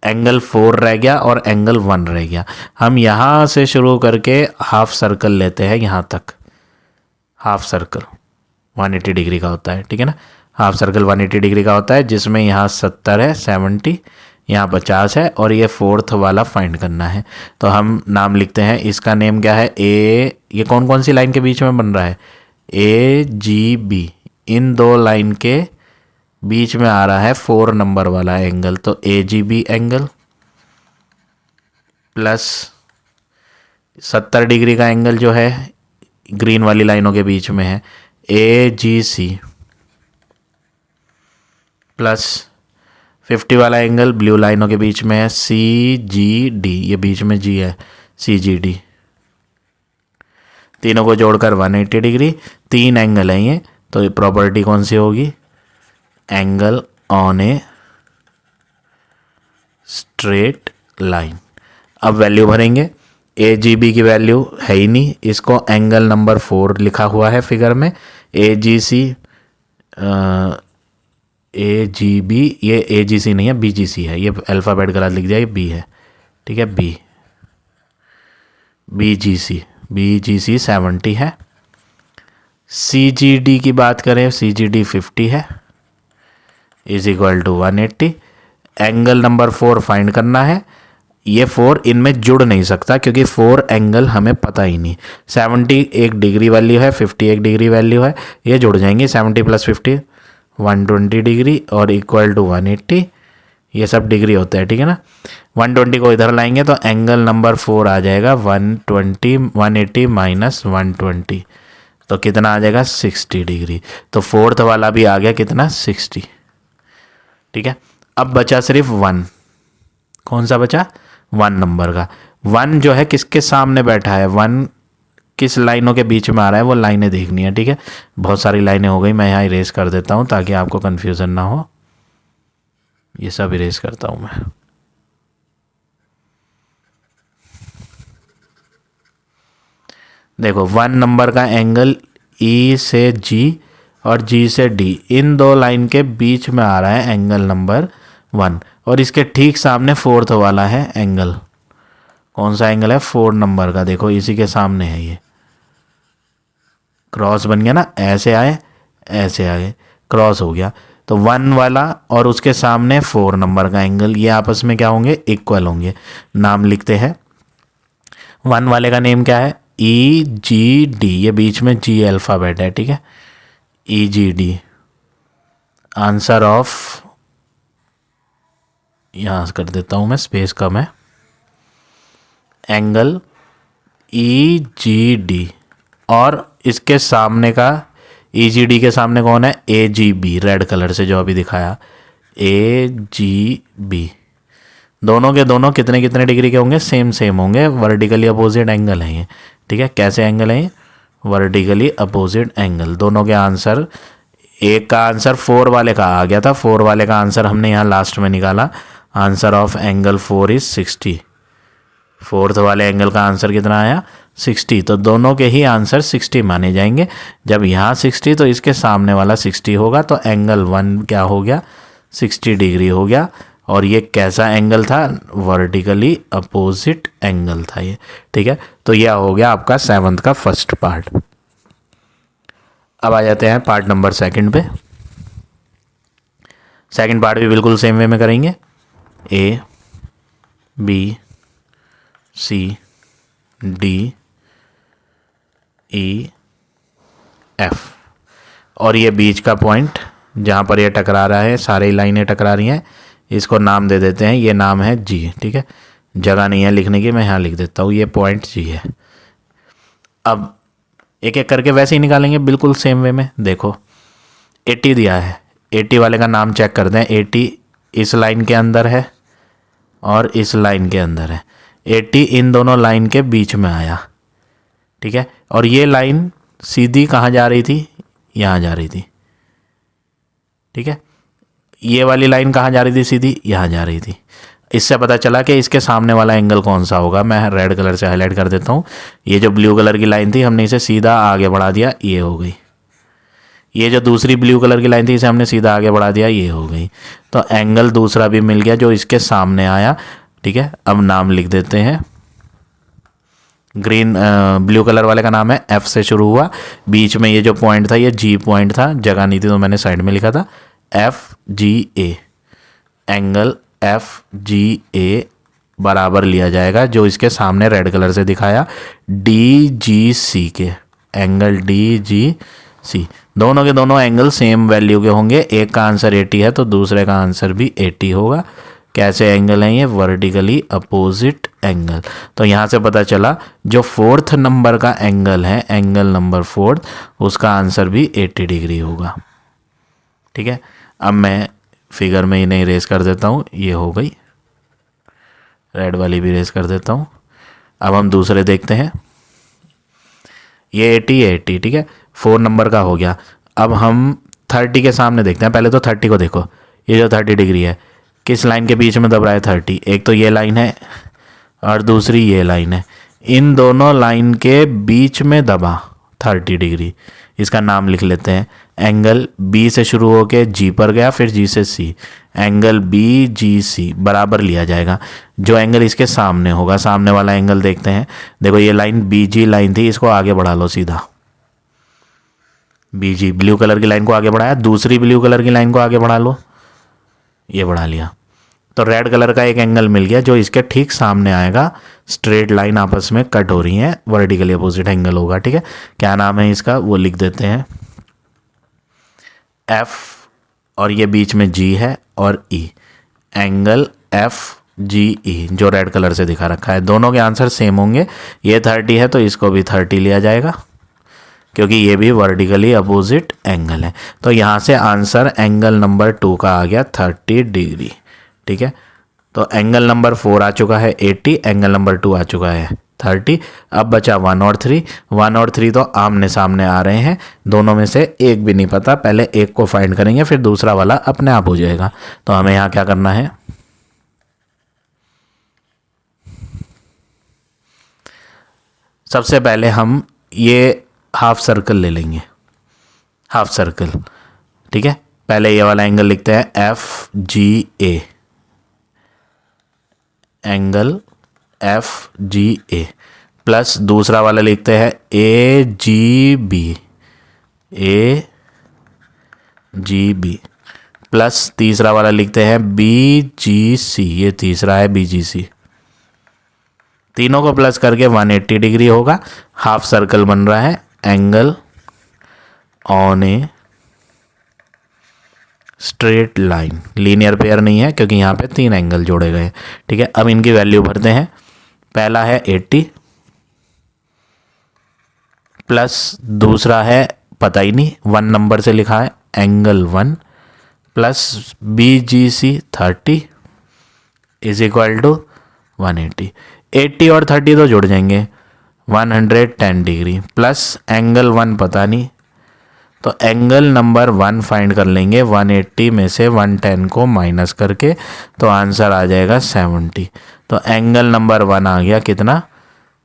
एंगल 4 रह गया और एंगल 1 रह गया। हम यहाँ से शुरू करके हाफ सर्कल लेते हैं यहाँ तक। हाफ सर्कल 180 डिग्री का होता है, ठीक है ना। हाफ सर्कल 180 डिग्री का होता है, जिसमें यहाँ 70 है, 70, यहाँ 50 है और ये 4th वाला फाइंड करना है। तो हम नाम लिखते हैं, इसका नेम क्या है, ए। ये कौन कौन सी लाइन के बीच में बन रहा है, AGB। इन दो लाइन के बीच में आ रहा है 4 नंबर वाला एंगल। तो AGB एंगल प्लस 70 डिग्री का एंगल जो है ग्रीन वाली लाइनों के बीच में है AGC प्लस 50 वाला एंगल ब्लू लाइनों के बीच में है CGD। ये बीच में G है, CGD। तीनों को जोड़कर 180 डिग्री। 3 एंगल हैं ये, तो ये प्रॉपर्टी कौन सी होगी, angle on a straight line. अब वैल्यू भरेंगे। AGB की वैल्यू है ही नहीं, इसको एंगल नंबर 4 लिखा हुआ है फिगर में। AGB, ये AGC नहीं है, BGC है। ये अल्फ़ाबेट गलत लिख दिया, ये B है, ठीक है, BGC 70 है। CGD की बात करें, CGD 50 है, is equal to 180। Angle number 4 find करना है। ये 4 इनमें जुड़ नहीं सकता क्योंकि 4 एंगल हमें पता ही नहीं। 70 एक डिग्री वैल्यू है, 50 एक डिग्री वैल्यू है, ये जुड़ जाएंगे। 70 प्लस 50 120 डिग्री और इक्वल टू 180, ये सब डिग्री होता है, ठीक है ना। 120 को इधर लाएंगे तो एंगल नंबर 4 आ जाएगा 180 माइनस 120, तो कितना आ जाएगा 60 डिग्री। तो 4th वाला भी आ गया कितना 60, ठीक है। अब बचा सिर्फ 1। कौन सा बचा, 1 नंबर का। 1 जो है किसके सामने बैठा है, 1 किस लाइनों के बीच में आ रहा है, वो लाइनें देखनी है, ठीक है। बहुत सारी लाइनें हो गई, मैं यहाँ इरेज कर देता हूँ ताकि आपको कन्फ्यूज़न ना हो। ये सब इरेज करता हूँ मैं। देखो 1 नंबर का एंगल E से G और G से D, इन दो लाइन के बीच में आ रहा है एंगल नंबर 1 और इसके ठीक सामने 4th वाला है एंगल। कौन सा एंगल है, 4 नंबर का। देखो इसी के सामने है, ये क्रॉस बन गया ना, ऐसे आए ऐसे आए, क्रॉस हो गया। तो 1 वाला और उसके सामने 4 नंबर का एंगल, ये आपस में क्या होंगे, इक्वल होंगे। नाम लिखते हैं। 1 वाले का नेम क्या है, EGD, ये बीच में G अल्फ़ाबेट है, ठीक है, EGD। आंसर ऑफ, यहाँ कर देता हूँ मैं, स्पेस कम है, एंगल EGD और इसके सामने का, EGD के सामने कौन है, AGB, रेड कलर से जो अभी दिखाया, AGB। दोनों के दोनों कितने कितने डिग्री के होंगे, सेम सेम होंगे, वर्टिकली अपोजिट एंगल है ये, ठीक है। कैसे एंगल है ये, वर्टिकली अपोजिट एंगल। दोनों के आंसर, एक का आंसर 4 वाले का आ गया था, 4 वाले का आंसर हमने यहाँ लास्ट में निकाला। Answer of angle 4 is 60। 4th वाले एंगल का आंसर कितना आया, 60। तो दोनों के ही आंसर 60 माने जाएंगे। जब यहाँ 60 तो इसके सामने वाला 60 होगा, तो एंगल 1 क्या हो गया, 60 डिग्री हो गया। और ये कैसा एंगल था, वर्टिकली अपोजिट एंगल था ये, ठीक है। तो यह हो गया आपका 7th का फर्स्ट पार्ट। अब आ जाते हैं पार्ट नंबर 2 पे। सेकंड पार्ट भी बिल्कुल सेम वे में करेंगे। A B C D E F और ये बीच का पॉइंट जहाँ पर ये टकरा रहा है, सारी लाइनें टकरा रही हैं, इसको नाम दे देते हैं। ये नाम है G, ठीक है। जगह नहीं है लिखने की, मैं यहाँ लिख देता हूँ, ये पॉइंट G है। अब एक एक करके वैसे ही निकालेंगे बिल्कुल सेम वे में। देखो 80 दिया है, 80 वाले का नाम चेक करते हैं। 80 इस लाइन के अंदर है और इस लाइन के अंदर है। 80 इन दोनों लाइन के बीच में आया, ठीक है। और ये लाइन सीधी कहाँ जा रही थी, यहाँ जा रही थी, ठीक है। ये वाली लाइन कहाँ जा रही थी, सीधी यहाँ जा रही थी। इससे पता चला कि इसके सामने वाला एंगल कौन सा होगा। मैं रेड कलर से हाईलाइट कर देता हूँ। ये जो ब्लू कलर की लाइन थी हमने इसे सीधा आगे बढ़ा दिया, ये हो गई। ये जो दूसरी ब्लू कलर की लाइन थी इसे हमने सीधा आगे बढ़ा दिया, ये हो गई। तो एंगल दूसरा भी मिल गया जो इसके सामने आया, ठीक है। अब नाम लिख देते हैं। ग्रीन ब्लू कलर वाले का नाम है एफ से शुरू हुआ, बीच में ये जो पॉइंट था ये जी पॉइंट था, जगह नहीं थी तो मैंने साइड में लिखा था एफ जी ए। एंगल एफ जी ए बराबर लिया जाएगा जो इसके सामने रेड कलर से दिखाया डी जी सी के। एंगल डी जी सी, दोनों के दोनों एंगल सेम वैल्यू के होंगे। एक का आंसर 80 है तो दूसरे का आंसर भी 80 होगा। कैसे एंगल हैं ये, वर्टिकली अपोजिट एंगल। तो यहाँ से पता चला जो फोर्थ नंबर का एंगल है, एंगल नंबर 4, उसका आंसर भी 80 डिग्री होगा, ठीक है। अब मैं फिगर में इन्हें इरेज कर देता हूँ, ये हो गई। रेड वाली भी इरेज कर देता हूँ। अब हम दूसरे देखते हैं। ये 80, ठीक है, 4 नंबर का हो गया। अब हम 30 के सामने देखते हैं। पहले तो 30 को देखो, ये जो 30 डिग्री है किस लाइन के बीच में दब रहा है 30। एक तो ये लाइन है और दूसरी ये लाइन है, इन दोनों लाइन के बीच में दबा 30 डिग्री। इसका नाम लिख लेते हैं। एंगल बी से शुरू होकर जी पर गया, फिर जी से सी। एंगल बी जी सी बराबर लिया जाएगा जो एंगल इसके सामने होगा। सामने वाला एंगल देखते हैं। देखो ये लाइन बी जी लाइन थी, इसको आगे बढ़ा लो सीधा। बी जी ब्लू कलर की लाइन को आगे बढ़ाया, दूसरी ब्लू कलर की लाइन को आगे बढ़ा लो, ये बढ़ा लिया। तो रेड कलर का एक एंगल मिल गया जो इसके ठीक सामने आएगा। स्ट्रेट लाइन आपस में कट हो रही हैं, वर्टिकली अपोजिट एंगल होगा, ठीक है। क्या नाम है इसका, वो लिख देते हैं एफ, और ये बीच में जी है और ई। एंगल एफ जी ई जो रेड कलर से दिखा रखा है। दोनों के आंसर सेम होंगे। ये 30 है तो इसको भी 30 लिया जाएगा क्योंकि ये भी वर्टिकली अपोजिट एंगल है। तो यहाँ से आंसर एंगल नंबर 2 का आ गया 30 डिग्री, ठीक है। तो एंगल नंबर 4 आ चुका है 80, एंगल नंबर 2 आ चुका है 30। अब बचा 1 और 3। 1 और 3 तो आमने सामने आ रहे हैं, दोनों में से एक भी नहीं पता। पहले एक को फाइंड करेंगे फिर दूसरा वाला अपने आप हो जाएगा। तो हमें यहाँ क्या करना है, सबसे पहले हम ये हाफ सर्कल ले लेंगे, हाफ सर्कल, ठीक है। पहले ये वाला एंगल लिखते हैं एफ जी ए। एंगल एफ जी ए प्लस दूसरा वाला लिखते हैं ए जी बी। ए जी बी प्लस तीसरा वाला लिखते हैं बी जी सी। ये तीसरा है बी जी सी। तीनों को प्लस करके 180 डिग्री होगा। हाफ सर्कल बन रहा है। Angle on a straight line, linear pair नहीं है क्योंकि यहाँ पे 3 एंगल जोड़े गए, ठीक है। अब इनकी वैल्यू भरते हैं। पहला है 80 प्लस दूसरा है पता ही नहीं, 1 नंबर से लिखा है angle 1 plus B G C 30 is equal to 180। 80 और 30 तो जुड़ जाएंगे, 110 डिग्री प्लस एंगल 1 पता नहीं, तो एंगल नंबर 1 फाइंड कर लेंगे। 180 में से 110 को माइनस करके तो आंसर आ जाएगा 70। तो एंगल नंबर 1 आ गया कितना,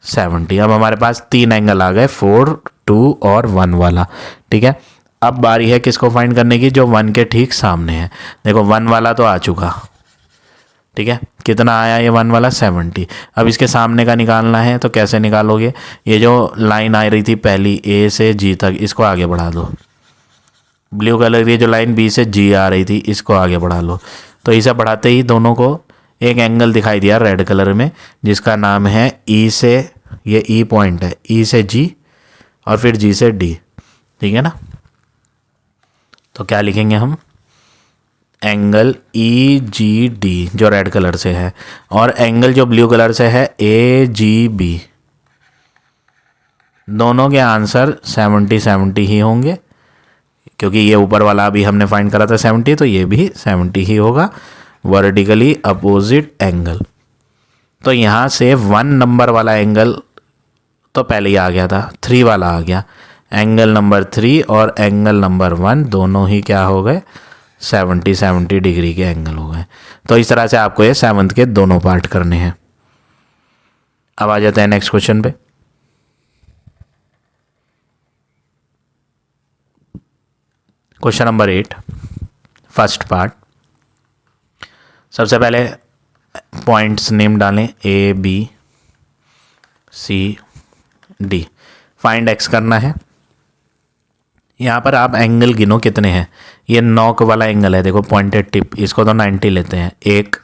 70। अब हमारे पास 3 एंगल आ गए, 4, 2 और 1 वाला, ठीक है। अब बारी है किसको फाइंड करने की, जो 1 के ठीक सामने है। देखो 1 वाला तो आ चुका, ठीक है। कितना आया ये 1 वाला, 70। अब इसके सामने का निकालना है तो कैसे निकालोगे, ये जो लाइन आ रही थी पहली ए से जी तक, इसको आगे बढ़ा दो। ब्लू कलर की जो लाइन बी से जी आ रही थी इसको आगे बढ़ा लो। तो इसे बढ़ाते ही दोनों को एक एंगल दिखाई दिया रेड कलर में जिसका नाम है ई से, ये ई पॉइंट है, ई से जी और फिर जी से डी, ठीक है ना। तो क्या लिखेंगे हम, एंगल ई जी डी जो रेड कलर से है और एंगल जो ब्लू कलर से है ए जी बी। दोनों के आंसर 70 ही होंगे क्योंकि ये ऊपर वाला अभी हमने फाइंड करा था 70, तो ये भी 70 ही होगा। Vertically opposite angle. तो यहाँ से 1 नंबर वाला एंगल तो पहले ही आ गया था, 3 वाला आ गया। एंगल नंबर 3 और एंगल नंबर 1 दोनों ही क्या हो गए, 70 डिग्री के एंगल हो गए। तो इस तरह से आपको ये 7th के दोनों पार्ट करने हैं। अब आ जाते हैं नेक्स्ट क्वेश्चन पे। Question number 8 first part. सबसे पहले पॉइंट्स नेम डालें, A B C D. Find X करना है। यहाँ पर आप एंगल गिनो कितने हैं। ये नॉक वाला एंगल है, देखो पॉइंटेड टिप, इसको तो 90 लेते हैं। एक,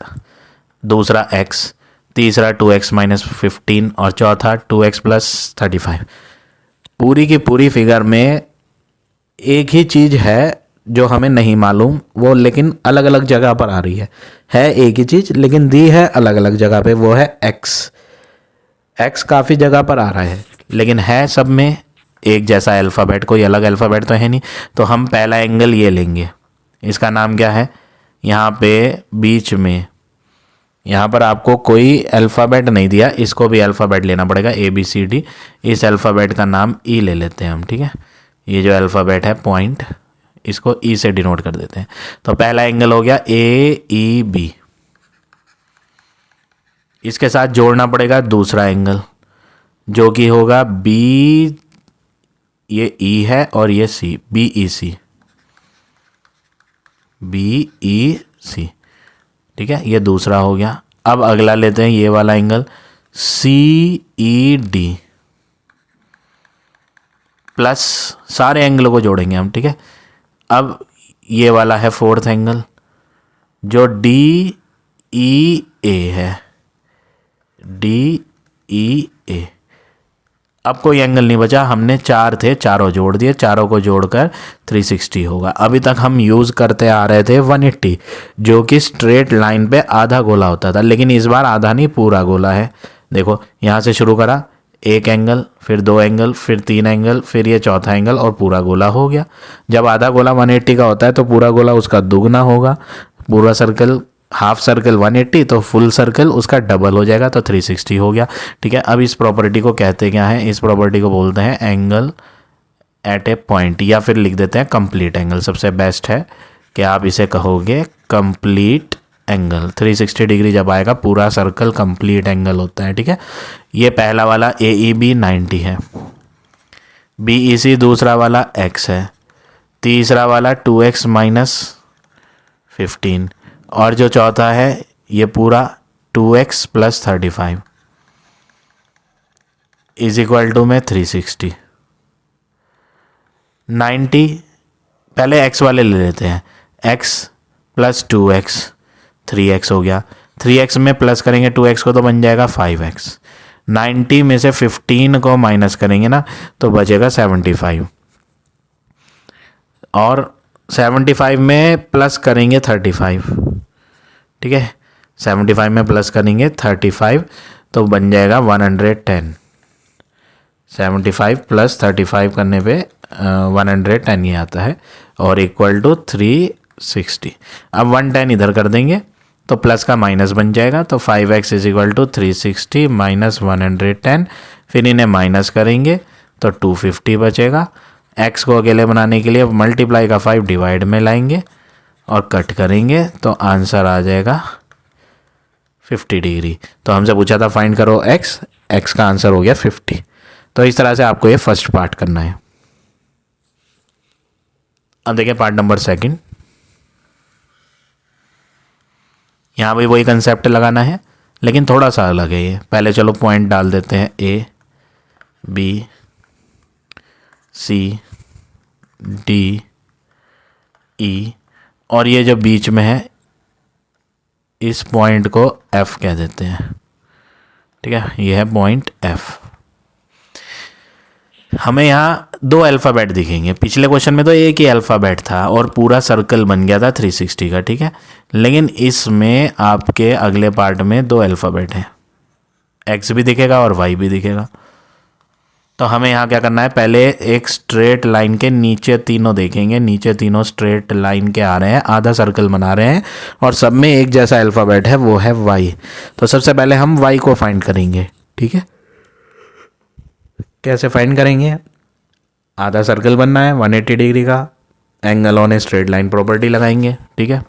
दूसरा x, तीसरा 2x माइनस 15 और चौथा 2x प्लस 35। पूरी की पूरी फिगर में एक ही चीज़ है जो हमें नहीं मालूम, वो लेकिन अलग अलग जगह पर आ रही है एक ही चीज़ लेकिन दी है अलग अलग जगह पे, वो है x काफ़ी जगह पर आ रहा है लेकिन है सब में एक जैसा अल्फ़ाबेट, कोई अलग अल्फ़ाबेट तो है नहीं। तो हम पहला एंगल ये लेंगे, इसका नाम क्या है, यहाँ पे बीच में, यहाँ पर आपको कोई अल्फ़ाबेट नहीं दिया, इसको भी अल्फ़ाबेट लेना पड़ेगा, ABCD। इस अल्फ़ाबेट का नाम E ले लेते हैं हम, ठीक है। ये जो अल्फ़ाबेट है पॉइंट, इसको E से डिनोट कर देते हैं। तो पहला एंगल हो गया AEB। इसके साथ जोड़ना पड़ेगा दूसरा एंगल जो कि होगा B, ये E है और ये C, BEC, ठीक है। ये दूसरा हो गया। अब अगला लेते हैं ये वाला एंगल CED प्लस सारे एंगलों को जोड़ेंगे हम, ठीक है। अब ये वाला है फोर्थ एंगल जो DEA है, DEA। अब कोई एंगल नहीं बचा, हमने 4 थे, चारों जोड़ दिए, चारों को जोड़कर 360 होगा। अभी तक हम यूज़ करते आ रहे थे 180 जो कि स्ट्रेट लाइन पे आधा गोला होता था, लेकिन इस बार आधा नहीं पूरा गोला है। देखो यहाँ से शुरू करा, एक एंगल, फिर 2 एंगल, फिर 3 एंगल, फिर ये चौथा एंगल और पूरा गोला हो गया। जब आधा गोला 180 का होता है तो पूरा गोला उसका दुगना होगा। पूरा सर्कल, हाफ सर्कल 180 तो फुल सर्कल उसका डबल हो जाएगा, तो 360 हो गया, ठीक है। अब इस प्रॉपर्टी को कहते क्या है, इस प्रॉपर्टी को बोलते हैं एंगल एट ए पॉइंट, या फिर लिख देते हैं कंप्लीट एंगल। सबसे बेस्ट है कि आप इसे कहोगे कंप्लीट एंगल। 360 डिग्री जब आएगा पूरा सर्कल कंप्लीट एंगल होता है, ठीक है। ये पहला वाला AEB 90 है, BEC दूसरा वाला x है, तीसरा वाला 2x माइनस 15 और जो चौथा है ये पूरा 2x plus 35 is equal to में 360। 90 पहले x वाले ले लेते हैं, x प्लस 2x 3x हो गया, 3x में प्लस करेंगे 2x को तो बन जाएगा 5x। 90 में से 15 को माइनस करेंगे ना तो बचेगा 75 और 75 में प्लस करेंगे 35, ठीक है। 75 में प्लस करेंगे 35 तो बन जाएगा 110। 75 प्लस 35 करने पे 110 ये आता है और इक्वल टू 360। अब 110 इधर कर देंगे तो प्लस का माइनस बन जाएगा, तो 5x is equal to 360 minus 110। फिर इन्हें माइनस करेंगे तो 250 बचेगा। x को अकेले बनाने के लिए मल्टीप्लाई का 5 डिवाइड में लाएंगे और कट करेंगे तो आंसर आ जाएगा 50 डिग्री। तो हमसे पूछा था फाइंड करो x का आंसर हो गया 50। तो इस तरह से आपको ये फर्स्ट पार्ट करना है। अब देखिए पार्ट नंबर 2। यहाँ भी वही कंसेप्ट लगाना है लेकिन थोड़ा सा अलग है ये। पहले चलो पॉइंट डाल देते हैं A B C D E और ये जो बीच में है इस पॉइंट को F कह देते हैं, ठीक है। ये है पॉइंट F। हमें यहाँ 2 अल्फ़ाबेट दिखेंगे। पिछले क्वेश्चन में तो एक ही अल्फ़ाबेट था और पूरा सर्कल बन गया था 360 का, ठीक है। लेकिन इसमें आपके अगले पार्ट में 2 अल्फ़ाबेट हैं, x भी दिखेगा और y भी दिखेगा। तो हमें यहाँ क्या करना है, पहले एक स्ट्रेट लाइन के नीचे तीनों देखेंगे, नीचे तीनों स्ट्रेट लाइन के आ रहे हैं, आधा सर्कल बना रहे हैं और सब में एक जैसा अल्फ़ाबेट है, वो है y। तो सबसे पहले हम y को फाइंड करेंगे, ठीक है। कैसे फाइंड करेंगे? आधा सर्कल बनना है 180 डिग्री का, angle on a straight line property लगाएंगे। ठीक है,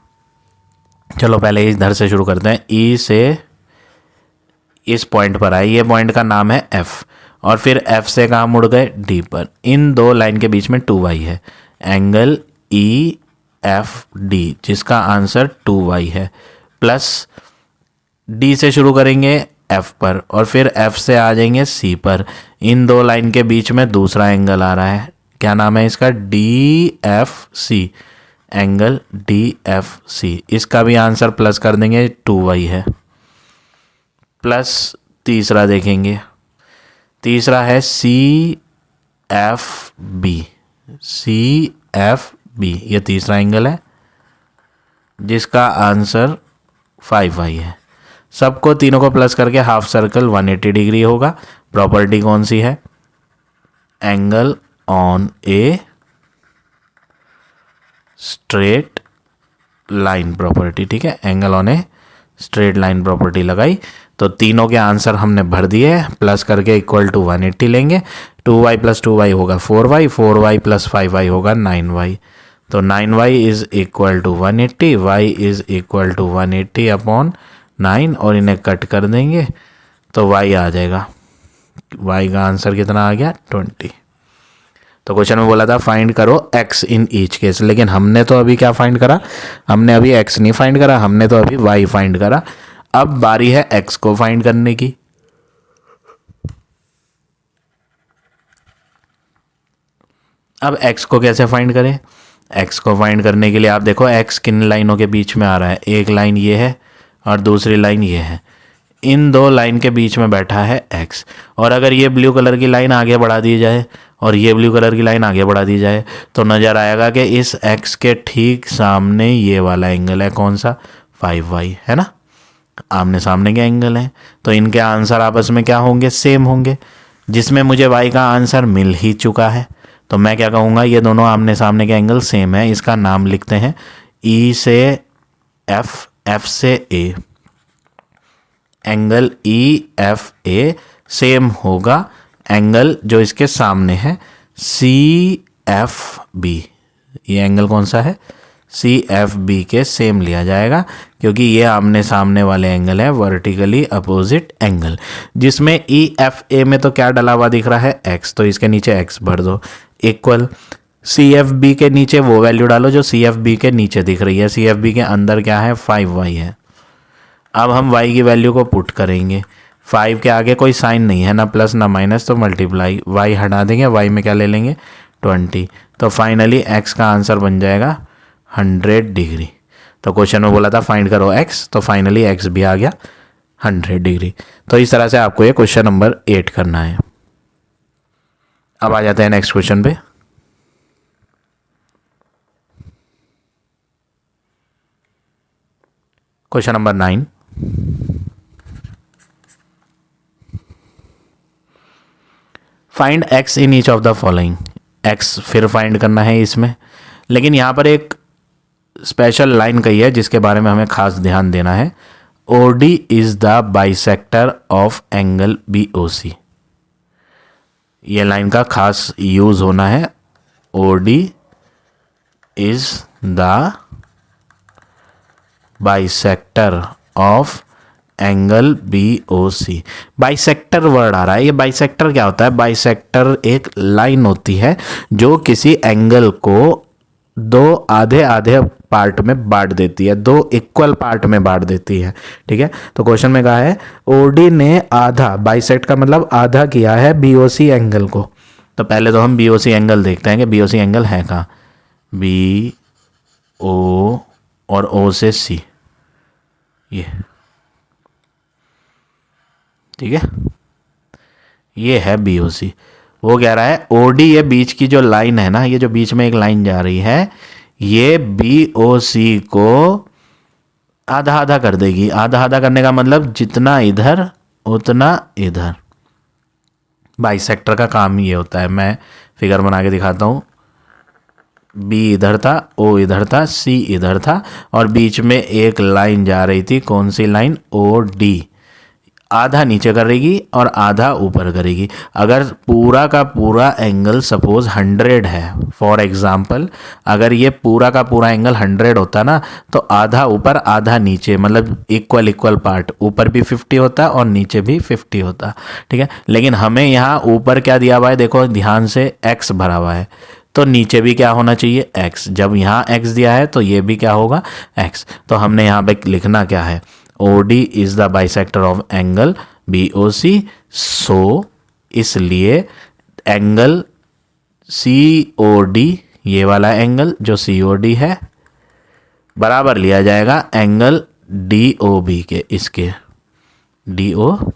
चलो पहले इधर से शुरू करते हैं। ई से इस पॉइंट पर आए, ये पॉइंट का नाम है एफ, और फिर एफ से कहाँ मुड़ गए? डी पर। इन दो लाइन के बीच में 2y है, एंगल ई एफ डी, जिसका आंसर 2y है। प्लस डी से शुरू करेंगे एफ पर, और फिर एफ से आ जाएंगे सी पर। इन दो लाइन के बीच में दूसरा एंगल आ रहा है, क्या नाम है इसका? D F C, angle D F C. इसका भी आंसर प्लस कर देंगे, 2y है। प्लस तीसरा देखेंगे, तीसरा है C F B, C F B, ये तीसरा एंगल है जिसका आंसर 5y है। सबको तीनों को प्लस करके हाफ सर्कल 180 डिग्री होगा। प्रॉपर्टी कौन सी है? Angle on a straight line property. ठीक है, angle on a straight line property लगाई, तो तीनों के आंसर हमने भर दिए, प्लस करके इक्वल टू 180 लेंगे। 2y प्लस 2y होगा 4y, 4y प्लस 5y होगा 9y। तो 9y is equal to 180, y is equal to 180 upon 9, और इन्हें कट कर देंगे तो y आ जाएगा। y का आंसर कितना आ गया? 20। तो क्वेश्चन में बोला था फाइंड करो x इन ईच केस, लेकिन हमने तो अभी क्या फाइंड करा? हमने अभी x नहीं फाइंड करा, हमने तो अभी y फाइंड करा। अब बारी है x को फाइंड करने की। अब x को कैसे फाइंड करें? x को फाइंड करने के लिए आप देखो x किन लाइनों के बीच में आ रहा है। एक लाइन ये है और दूसरी लाइन ये है, इन दो लाइन के बीच में बैठा है x। और अगर ये ब्लू कलर की लाइन आगे बढ़ा दी जाए और ये ब्लू कलर की लाइन आगे बढ़ा दी जाए तो नज़र आएगा कि इस x के ठीक सामने ये वाला एंगल है, कौन सा? 5y, है ना, आमने सामने के एंगल हैं। तो इनके आंसर आपस में क्या होंगे? सेम होंगे, जिसमें मुझे y का आंसर मिल ही चुका है। तो मैं क्या कहूँगा? ये दोनों आमने सामने के एंगल सेम है। इसका नाम लिखते हैं E से F, F से A, angle E F A same होगा एंगल जो इसके सामने है सी एफ बी। ये एंगल कौन सा है? सी एफ बी के सेम लिया जाएगा, क्योंकि ये आमने सामने वाले एंगल है, वर्टिकली अपोजिट एंगल। जिसमें ई एफ ए में तो क्या डला हुआ दिख रहा है? एक्स, तो इसके नीचे एक्स भर दो, इक्वल सी एफ बी के नीचे वो वैल्यू डालो जो सी एफ बी के नीचे दिख रही है। सी एफ बी के अंदर क्या है? 5y है। अब हम y की वैल्यू को पुट करेंगे। 5 के आगे कोई साइन नहीं है, ना प्लस ना माइनस, तो मल्टीप्लाई, y हटा देंगे, y में क्या ले लेंगे? 20। तो फाइनली x का आंसर बन जाएगा 100 डिग्री। तो क्वेश्चन में बोला था फाइंड करो x, तो फाइनली x भी आ गया 100 डिग्री। तो इस तरह से आपको ये क्वेश्चन नंबर 8 करना है। अब आ जाते हैं नेक्स्ट क्वेश्चन पे। Question number 9। Find x in each of the following. x फिर फाइंड करना है इसमें, लेकिन यहाँ पर एक स्पेशल लाइन कही है जिसके बारे में हमें खास ध्यान देना है। OD is the bisector of angle BOC। ये लाइन का खास यूज होना है। OD is the bisector of angle BOC। Bisector word आ रहा है, ये बाइसेक्टर क्या होता है? बाइसेक्टर एक लाइन होती है जो किसी एंगल को दो आधे आधे पार्ट में बांट देती है, दो इक्वल पार्ट में बांट देती है। ठीक है, तो क्वेश्चन में कहा है OD ने आधा, बाइसेक्ट का मतलब आधा किया है BOC एंगल को। तो पहले तो हम BOC एंगल देखते हैं कि BOC एंगल है कहाँ। BO और O से C, ये ठीक है, ये है BOC। वो कह रहा है OD, ये बीच की जो लाइन है ना, ये जो बीच में एक लाइन जा रही है, ये BOC को आधा आधा कर देगी। आधा आधा करने का मतलब जितना इधर उतना इधर। बाइसेक्टर का काम ये होता है। मैं फिगर बना के दिखाता हूँ। B इधर था, O इधर था, C इधर था, और बीच में एक लाइन जा रही थी। कौन सी लाइन? OD। आधा नीचे करेगी और आधा ऊपर करेगी। अगर पूरा का पूरा एंगल सपोज 100 है, फॉर एग्जांपल अगर ये पूरा का पूरा एंगल 100 होता ना, तो आधा ऊपर आधा नीचे, मतलब इक्वल पार्ट, ऊपर भी 50 होता और नीचे भी 50 होता, ठीक है। लेकिन हमें यहाँ ऊपर क्या दिया हुआ है, देखो ध्यान से x भरा हुआ है, तो नीचे भी क्या होना चाहिए, x। जब यहाँ x दिया है तो ये भी क्या होगा, x। तो हमने यहाँ पे लिखना क्या है, OD is the bisector of angle BOC, सो इसलिए एंगल COD, ये वाला एंगल जो COD है, बराबर लिया जाएगा एंगल DOB के, इसके DO,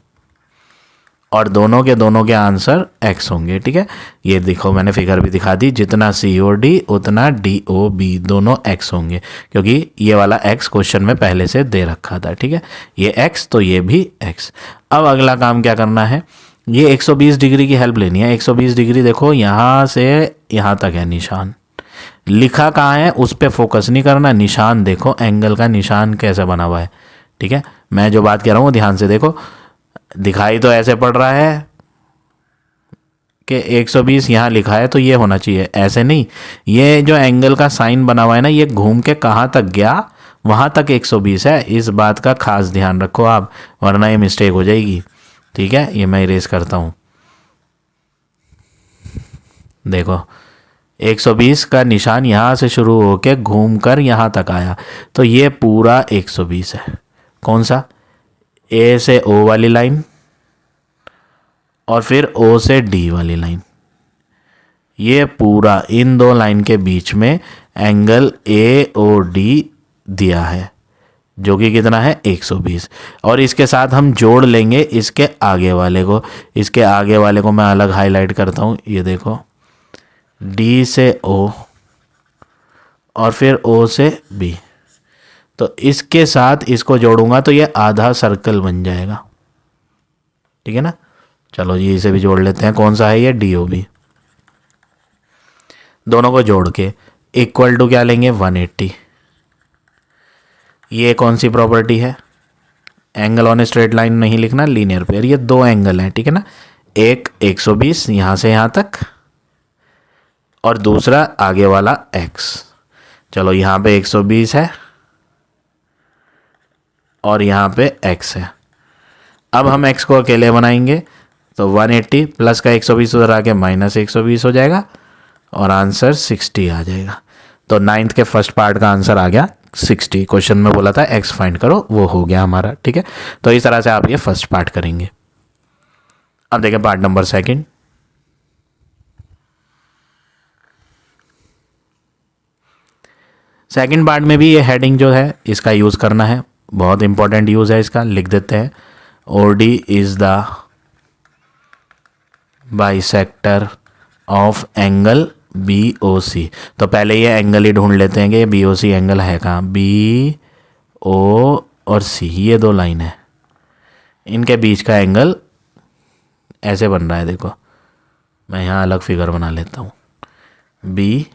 और दोनों के आंसर x होंगे, ठीक है। ये देखो मैंने फिगर भी दिखा दी, जितना COD उतना DOB, दोनों x होंगे, क्योंकि ये वाला x क्वेश्चन में पहले से दे रखा था, ठीक है। ये x तो ये भी x। अब अगला काम क्या करना है, ये 120 डिग्री की हेल्प लेनी है। 120 डिग्री देखो यहाँ से यहाँ तक है निशान, लिखा कहाँ है उस पर फोकस नहीं करना, निशान देखो एंगल का निशान कैसे बना हुआ है, ठीक है। मैं जो बात कह रहा हूँ ध्यान से देखो, दिखाई तो ऐसे पड़ रहा है कि 120 यहाँ लिखा है तो ये होना चाहिए, ऐसे नहीं। ये जो एंगल का साइन बना हुआ है ना, ये घूम के कहाँ तक गया, वहाँ तक 120 है। इस बात का खास ध्यान रखो आप, वरना ये मिस्टेक हो जाएगी, ठीक है। ये मैं इरेज करता हूँ, देखो 120 का निशान यहाँ से शुरू होके घूम कर यहाँ तक आया, तो ये पूरा 120 है। कौन सा, A से O वाली लाइन और फिर O से D वाली लाइन, ये पूरा इन दो लाइन के बीच में एंगल AOD दिया है, जो कि कितना है 120। और इसके साथ हम जोड़ लेंगे इसके आगे वाले को, इसके आगे वाले को मैं अलग हाईलाइट करता हूँ, ये देखो D से O और फिर O से B, तो इसके साथ इसको जोड़ूंगा तो ये आधा सर्कल बन जाएगा, ठीक है ना। चलो जी इसे भी जोड़ लेते हैं, कौन सा है ये, DOB। दोनों को जोड़ के इक्वल टू क्या लेंगे, 180। ये कौन सी प्रॉपर्टी है, angle on a straight line नहीं लिखना, लीनियर पेयर। ये दो एंगल हैं, ठीक है ना, एक 120 यहाँ से यहाँ तक और दूसरा आगे वाला x। चलो यहाँ पे 120 है और यहाँ पे x है। अब हम x को अकेले बनाएंगे तो 180 प्लस का 120 उधर आके माइनस 120 हो जाएगा और आंसर 60 आ जाएगा। तो 9th के फर्स्ट पार्ट का आंसर आ गया 60। क्वेश्चन में बोला था x फाइंड करो, वो हो गया हमारा, ठीक है। तो इस तरह से आप ये फर्स्ट पार्ट करेंगे। अब देखें part number second. Second part में भी ये हेडिंग जो है इसका यूज़ करना है, बहुत इंपॉर्टेंट यूज़ है इसका, लिख देते हैं OD is the bisector of angle BOC। तो पहले ये एंगल ही ढूंढ लेते हैं कि ये BOC एंगल है कहाँ, BO और C, ये दो लाइन है, इनके बीच का एंगल ऐसे बन रहा है। देखो मैं यहाँ अलग फिगर बना लेता हूँ, BOC,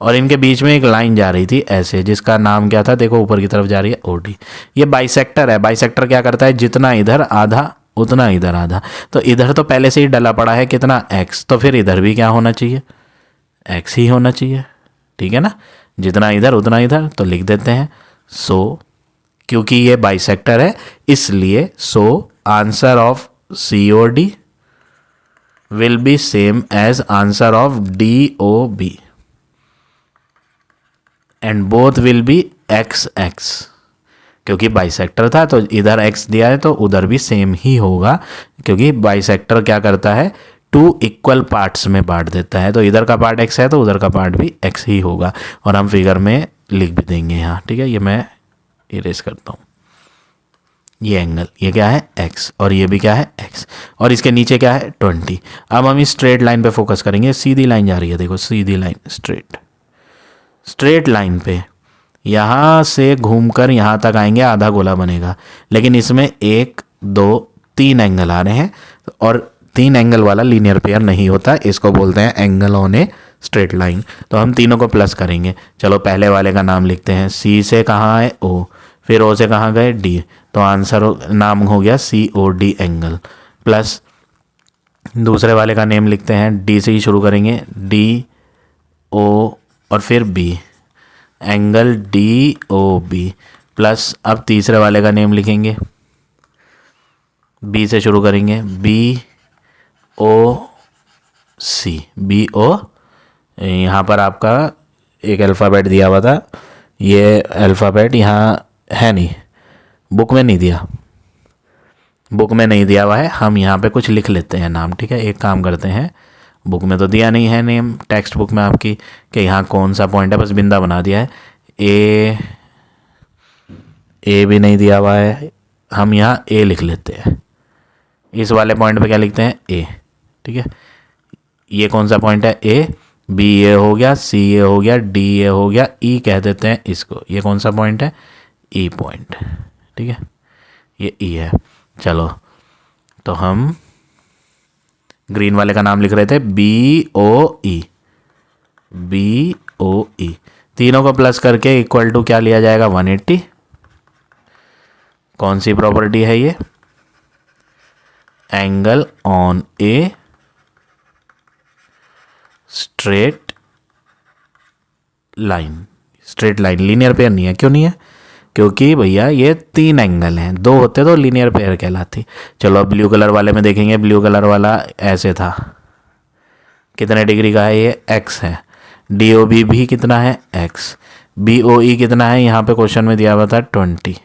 और इनके बीच में एक लाइन जा रही थी ऐसे, जिसका नाम क्या था, देखो ऊपर की तरफ जा रही है OD। ये बाइसेक्टर है, बाइसेक्टर क्या करता है, जितना इधर आधा उतना इधर आधा। तो इधर तो पहले से ही डला पड़ा है कितना, x, तो फिर इधर भी क्या होना चाहिए, x ही होना चाहिए, ठीक है ना, जितना इधर उतना इधर। तो लिख देते हैं सो, क्योंकि ये बाइसेक्टर है इसलिए so answer of COD will be same as answer of DOB and both will be x। क्योंकि बाइसेक्टर था तो इधर x दिया है तो उधर भी सेम ही होगा, क्योंकि बाइसेक्टर क्या करता है, 2 इक्वल पार्ट्स में बांट देता है। तो इधर का पार्ट x है तो उधर का पार्ट भी x ही होगा, और हम फिगर में लिख भी देंगे यहाँ, ठीक है। ये मैं इरेज करता हूँ, ये एंगल, ये क्या है x और ये भी क्या है x, और इसके नीचे क्या है 20। अब हम इस स्ट्रेट लाइन पे फोकस करेंगे, सीधी लाइन जा रही है, देखो सीधी लाइन, स्ट्रेट लाइन पे यहाँ से घूमकर यहाँ तक आएंगे, आधा गोला बनेगा। लेकिन इसमें 1 2 3 एंगल आ रहे हैं, और 3 एंगल वाला लीनियर पेयर नहीं होता, इसको बोलते हैं angle on a straight line. तो हम तीनों को प्लस करेंगे। चलो पहले वाले का नाम लिखते हैं, C से कहाँ है O, फिर ओ से कहाँ गए, डी, तो आंसर नाम हो गया COD एंगल, प्लस दूसरे वाले का नेम लिखते हैं, डी से ही शुरू करेंगे, DO और फिर B, एंगल DOB, प्लस अब तीसरे वाले का नेम लिखेंगे, B से शुरू करेंगे, BO, यहाँ पर आपका एक अल्फ़ाबेट दिया हुआ था, ये अल्फ़ाबेट यहाँ है नहीं, बुक में नहीं दिया हुआ है, हम यहाँ पे कुछ लिख लेते हैं नाम, ठीक है। एक काम करते हैं, बुक में तो दिया नहीं है नेम, टेक्स्ट बुक में आपकी, कि यहाँ कौन सा पॉइंट है, बस बिंदा बना दिया है, ए भी नहीं दिया हुआ है, हम यहाँ ए लिख लेते हैं। इस वाले पॉइंट पे क्या लिखते हैं, ए, ठीक है। ये कौन सा पॉइंट है, ए, बी ए हो गया, सी ए हो गया, डी ए हो गया, ई कह देते हैं इसको, ये कौन सा पॉइंट है, ई पॉइंट, ठीक है, ये ई है। चलो तो हम ग्रीन वाले का नाम लिख रहे थे BOE, तीनों को प्लस करके इक्वल टू क्या लिया जाएगा, 180। कौन सी प्रॉपर्टी है ये, angle on a straight line, linear pair नहीं है, क्यों नहीं है, क्योंकि भैया ये 3 एंगल हैं, 2 होते तो लीनियर पेयर कहलाती। चलो अब ब्लू कलर वाले में देखेंगे, ब्लू कलर वाला ऐसे था, कितने डिग्री का है ये, x है, DOB भी कितना है, x, BOE कितना है, यहाँ पे क्वेश्चन में दिया हुआ था 20,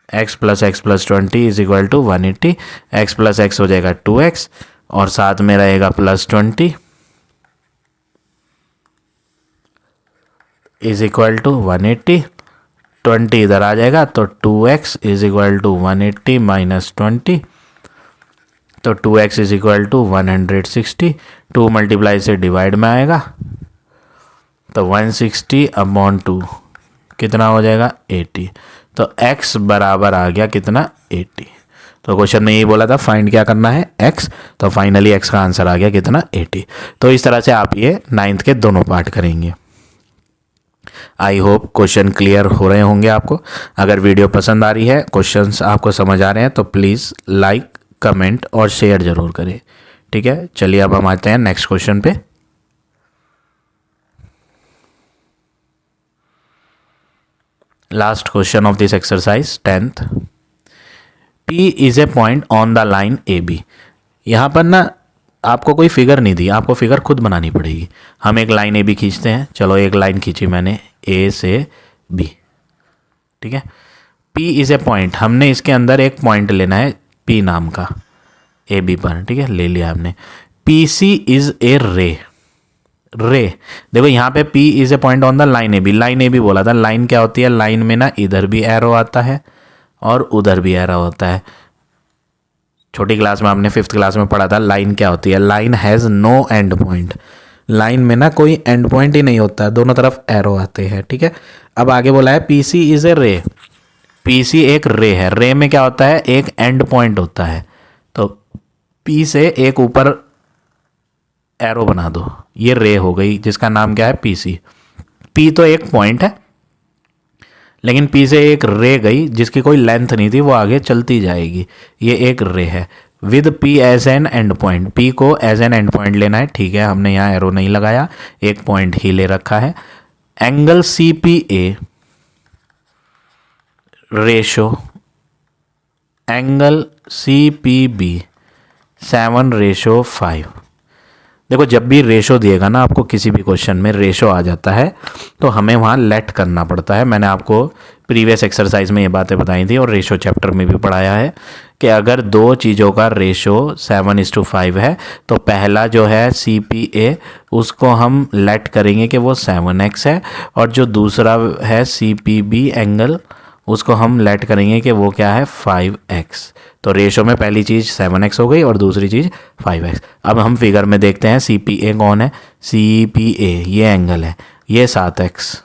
x plus 20 is equal to 180, x plus x हो जाएगा 2x और साथ में रहेगा प्लस 20 इज इक्वल टू 180, 20 इधर आ जाएगा तो 2x is equal to 180 minus 20, तो 2x is equal to 160, 2 multiply से डिवाइड में आएगा तो 160/2 कितना हो जाएगा, 80, तो x बराबर आ गया कितना, 80। तो क्वेश्चन में यही बोला था फाइंड क्या करना है, x, तो फाइनली x का आंसर आ गया कितना, 80। तो इस तरह से आप ये 9th के दोनों पार्ट करेंगे। आई होप क्वेश्चन क्लियर हो रहे होंगे आपको। अगर वीडियो पसंद आ रही है, क्वेश्चंस आपको समझ आ रहे हैं तो प्लीज़ लाइक, कमेंट और शेयर ज़रूर करें, ठीक है। चलिए अब हम आते हैं नेक्स्ट क्वेश्चन पे। Last question of this exercise 10th, P is a point on the line AB। यहाँ पर ना आपको कोई फिगर नहीं दी, आपको फिगर खुद बनानी पड़ेगी। हम एक लाइन AB खींचते हैं, चलो एक लाइन खींची मैंने A से B, ठीक है। P इज ए पॉइंट, हमने इसके अंदर एक पॉइंट लेना है P नाम का AB पर, ठीक है, ले लिया हमने। PC इज ए रे, देखो यहाँ पे P is a point on the line AB बोला था। लाइन क्या होती है, लाइन में ना इधर भी एरो आता है और उधर भी एरो होता है। छोटी क्लास में आपने 5th क्लास में पढ़ा था लाइन क्या होती है, line has no end point, line में ना कोई एंड पॉइंट ही नहीं होता, दोनों तरफ एरो आते हैं, ठीक है। अब आगे बोला है PC इज ए रे, PC एक रे है, रे में क्या होता है, एक एंड पॉइंट होता है, तो P से एक ऊपर एरो बना दो, ये रे हो गई जिसका नाम क्या है PC। P तो एक पॉइंट है लेकिन P से एक रे गई जिसकी कोई लेंथ नहीं थी, वो आगे चलती जाएगी, ये एक रे है with P as an end point. P को एज एन एंड पॉइंट लेना है, ठीक है, हमने यहाँ एरो नहीं लगाया, एक पॉइंट ही ले रखा है। Angle CPA ratio angle CPB 7:5। देखो जब भी रेशो दिएगा ना आपको, किसी भी क्वेश्चन में रेशो आ जाता है तो हमें वहाँ लेट करना पड़ता है। मैंने आपको प्रीवियस एक्सरसाइज में ये बातें बताई थी और रेशो चैप्टर में भी पढ़ाया है कि अगर दो चीज़ों का रेशो 7:5 है तो पहला जो है CPA उसको हम लेट करेंगे कि वो 7x है, और जो दूसरा है CPB एंगल उसको हम लेट करेंगे कि वो क्या है 5x। तो रेशो में पहली चीज़ 7x हो गई और दूसरी चीज़ 5x। अब हम फिगर में देखते हैं CPA कौन है, CPA ये एंगल है, ये 7x।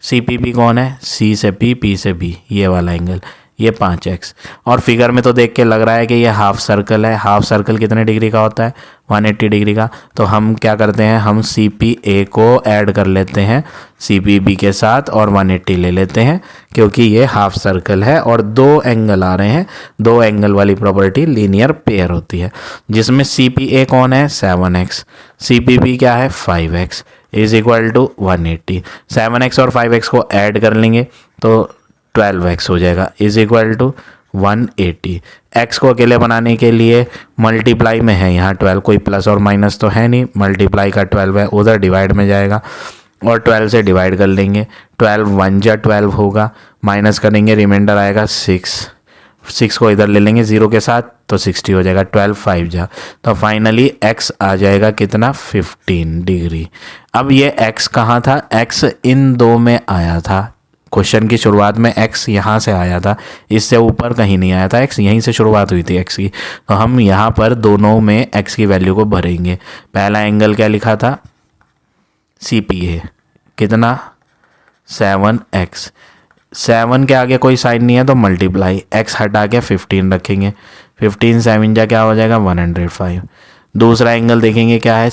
CPB कौन है, C से P, P से B ये वाला एंगल, ये 5x। और फिगर में तो देख के लग रहा है कि ये हाफ सर्कल है। हाफ सर्कल कितने डिग्री का होता है? 180 डिग्री का। तो हम क्या करते हैं, हम CPA को ऐड कर लेते हैं CPB के साथ और 180 ले लेते हैं, क्योंकि ये हाफ सर्कल है और दो एंगल आ रहे हैं। दो एंगल वाली प्रॉपर्टी लीनियर पेयर होती है, जिसमें CPA कौन है? 7x, CPB क्या है? 5x is equal to 180। 7x और 5x को ऐड कर लेंगे तो 12x हो जाएगा इज इक्वल टू 180। x को अकेले बनाने के लिए मल्टीप्लाई में है, यहाँ 12, कोई प्लस और माइनस तो है नहीं, मल्टीप्लाई का 12 है, उधर डिवाइड में जाएगा और 12 से डिवाइड कर लेंगे। 12 1 जा 12 होगा, माइनस करेंगे, रिमाइंडर आएगा 6 को इधर ले लेंगे 0 के साथ तो 60 हो जाएगा। 12 5 जा, तो फाइनली x आ जाएगा कितना? 15 डिग्री। अब ये x कहाँ था? x इन दो में आया था। क्वेश्चन की शुरुआत में x यहाँ से आया था, इससे ऊपर कहीं नहीं आया था, x यहीं से शुरुआत हुई थी x की। तो हम यहाँ पर दोनों में x की वैल्यू को भरेंगे। पहला एंगल क्या लिखा था? CPA कितना? 7x। 7 के आगे कोई साइन नहीं है तो मल्टीप्लाई, x हटा के 15 रखेंगे। 15 7 जा क्या हो जाएगा? 105। दूसरा एंगल देखेंगे क्या है?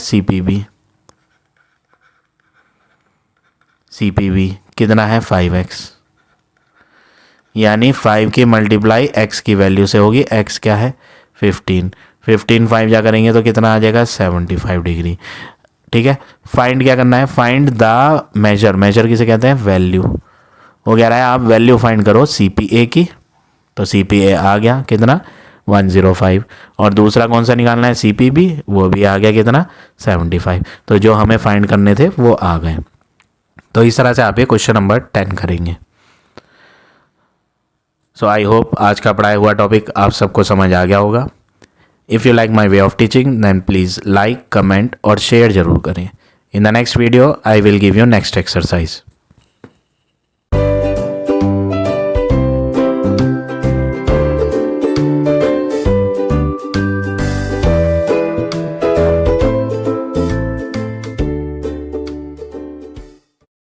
CPB कितना है? 5x, यानी 5 की मल्टीप्लाई x की वैल्यू से होगी। x क्या है? 15। 15 5 जा करेंगे तो कितना आ जाएगा? 75 डिग्री। ठीक है, फाइंड क्या करना है? Find the major. मेजर किसे कहते हैं? वैल्यू। वो कह रहा है आप वैल्यू फाइंड करो CPA की, तो CPA आ गया कितना? 105। और दूसरा कौन सा निकालना है? CPB, वो भी आ गया कितना? 75। तो जो हमें फाइंड करने थे वो आ गए। तो इस तरह से आप ये क्वेश्चन नंबर 10 करेंगे। सो आई होप आज का पढ़ाया हुआ टॉपिक आप सबको समझ आ गया होगा। If you like my way of teaching then please like, comment और शेयर जरूर करें। In the next video I will give you next exercise.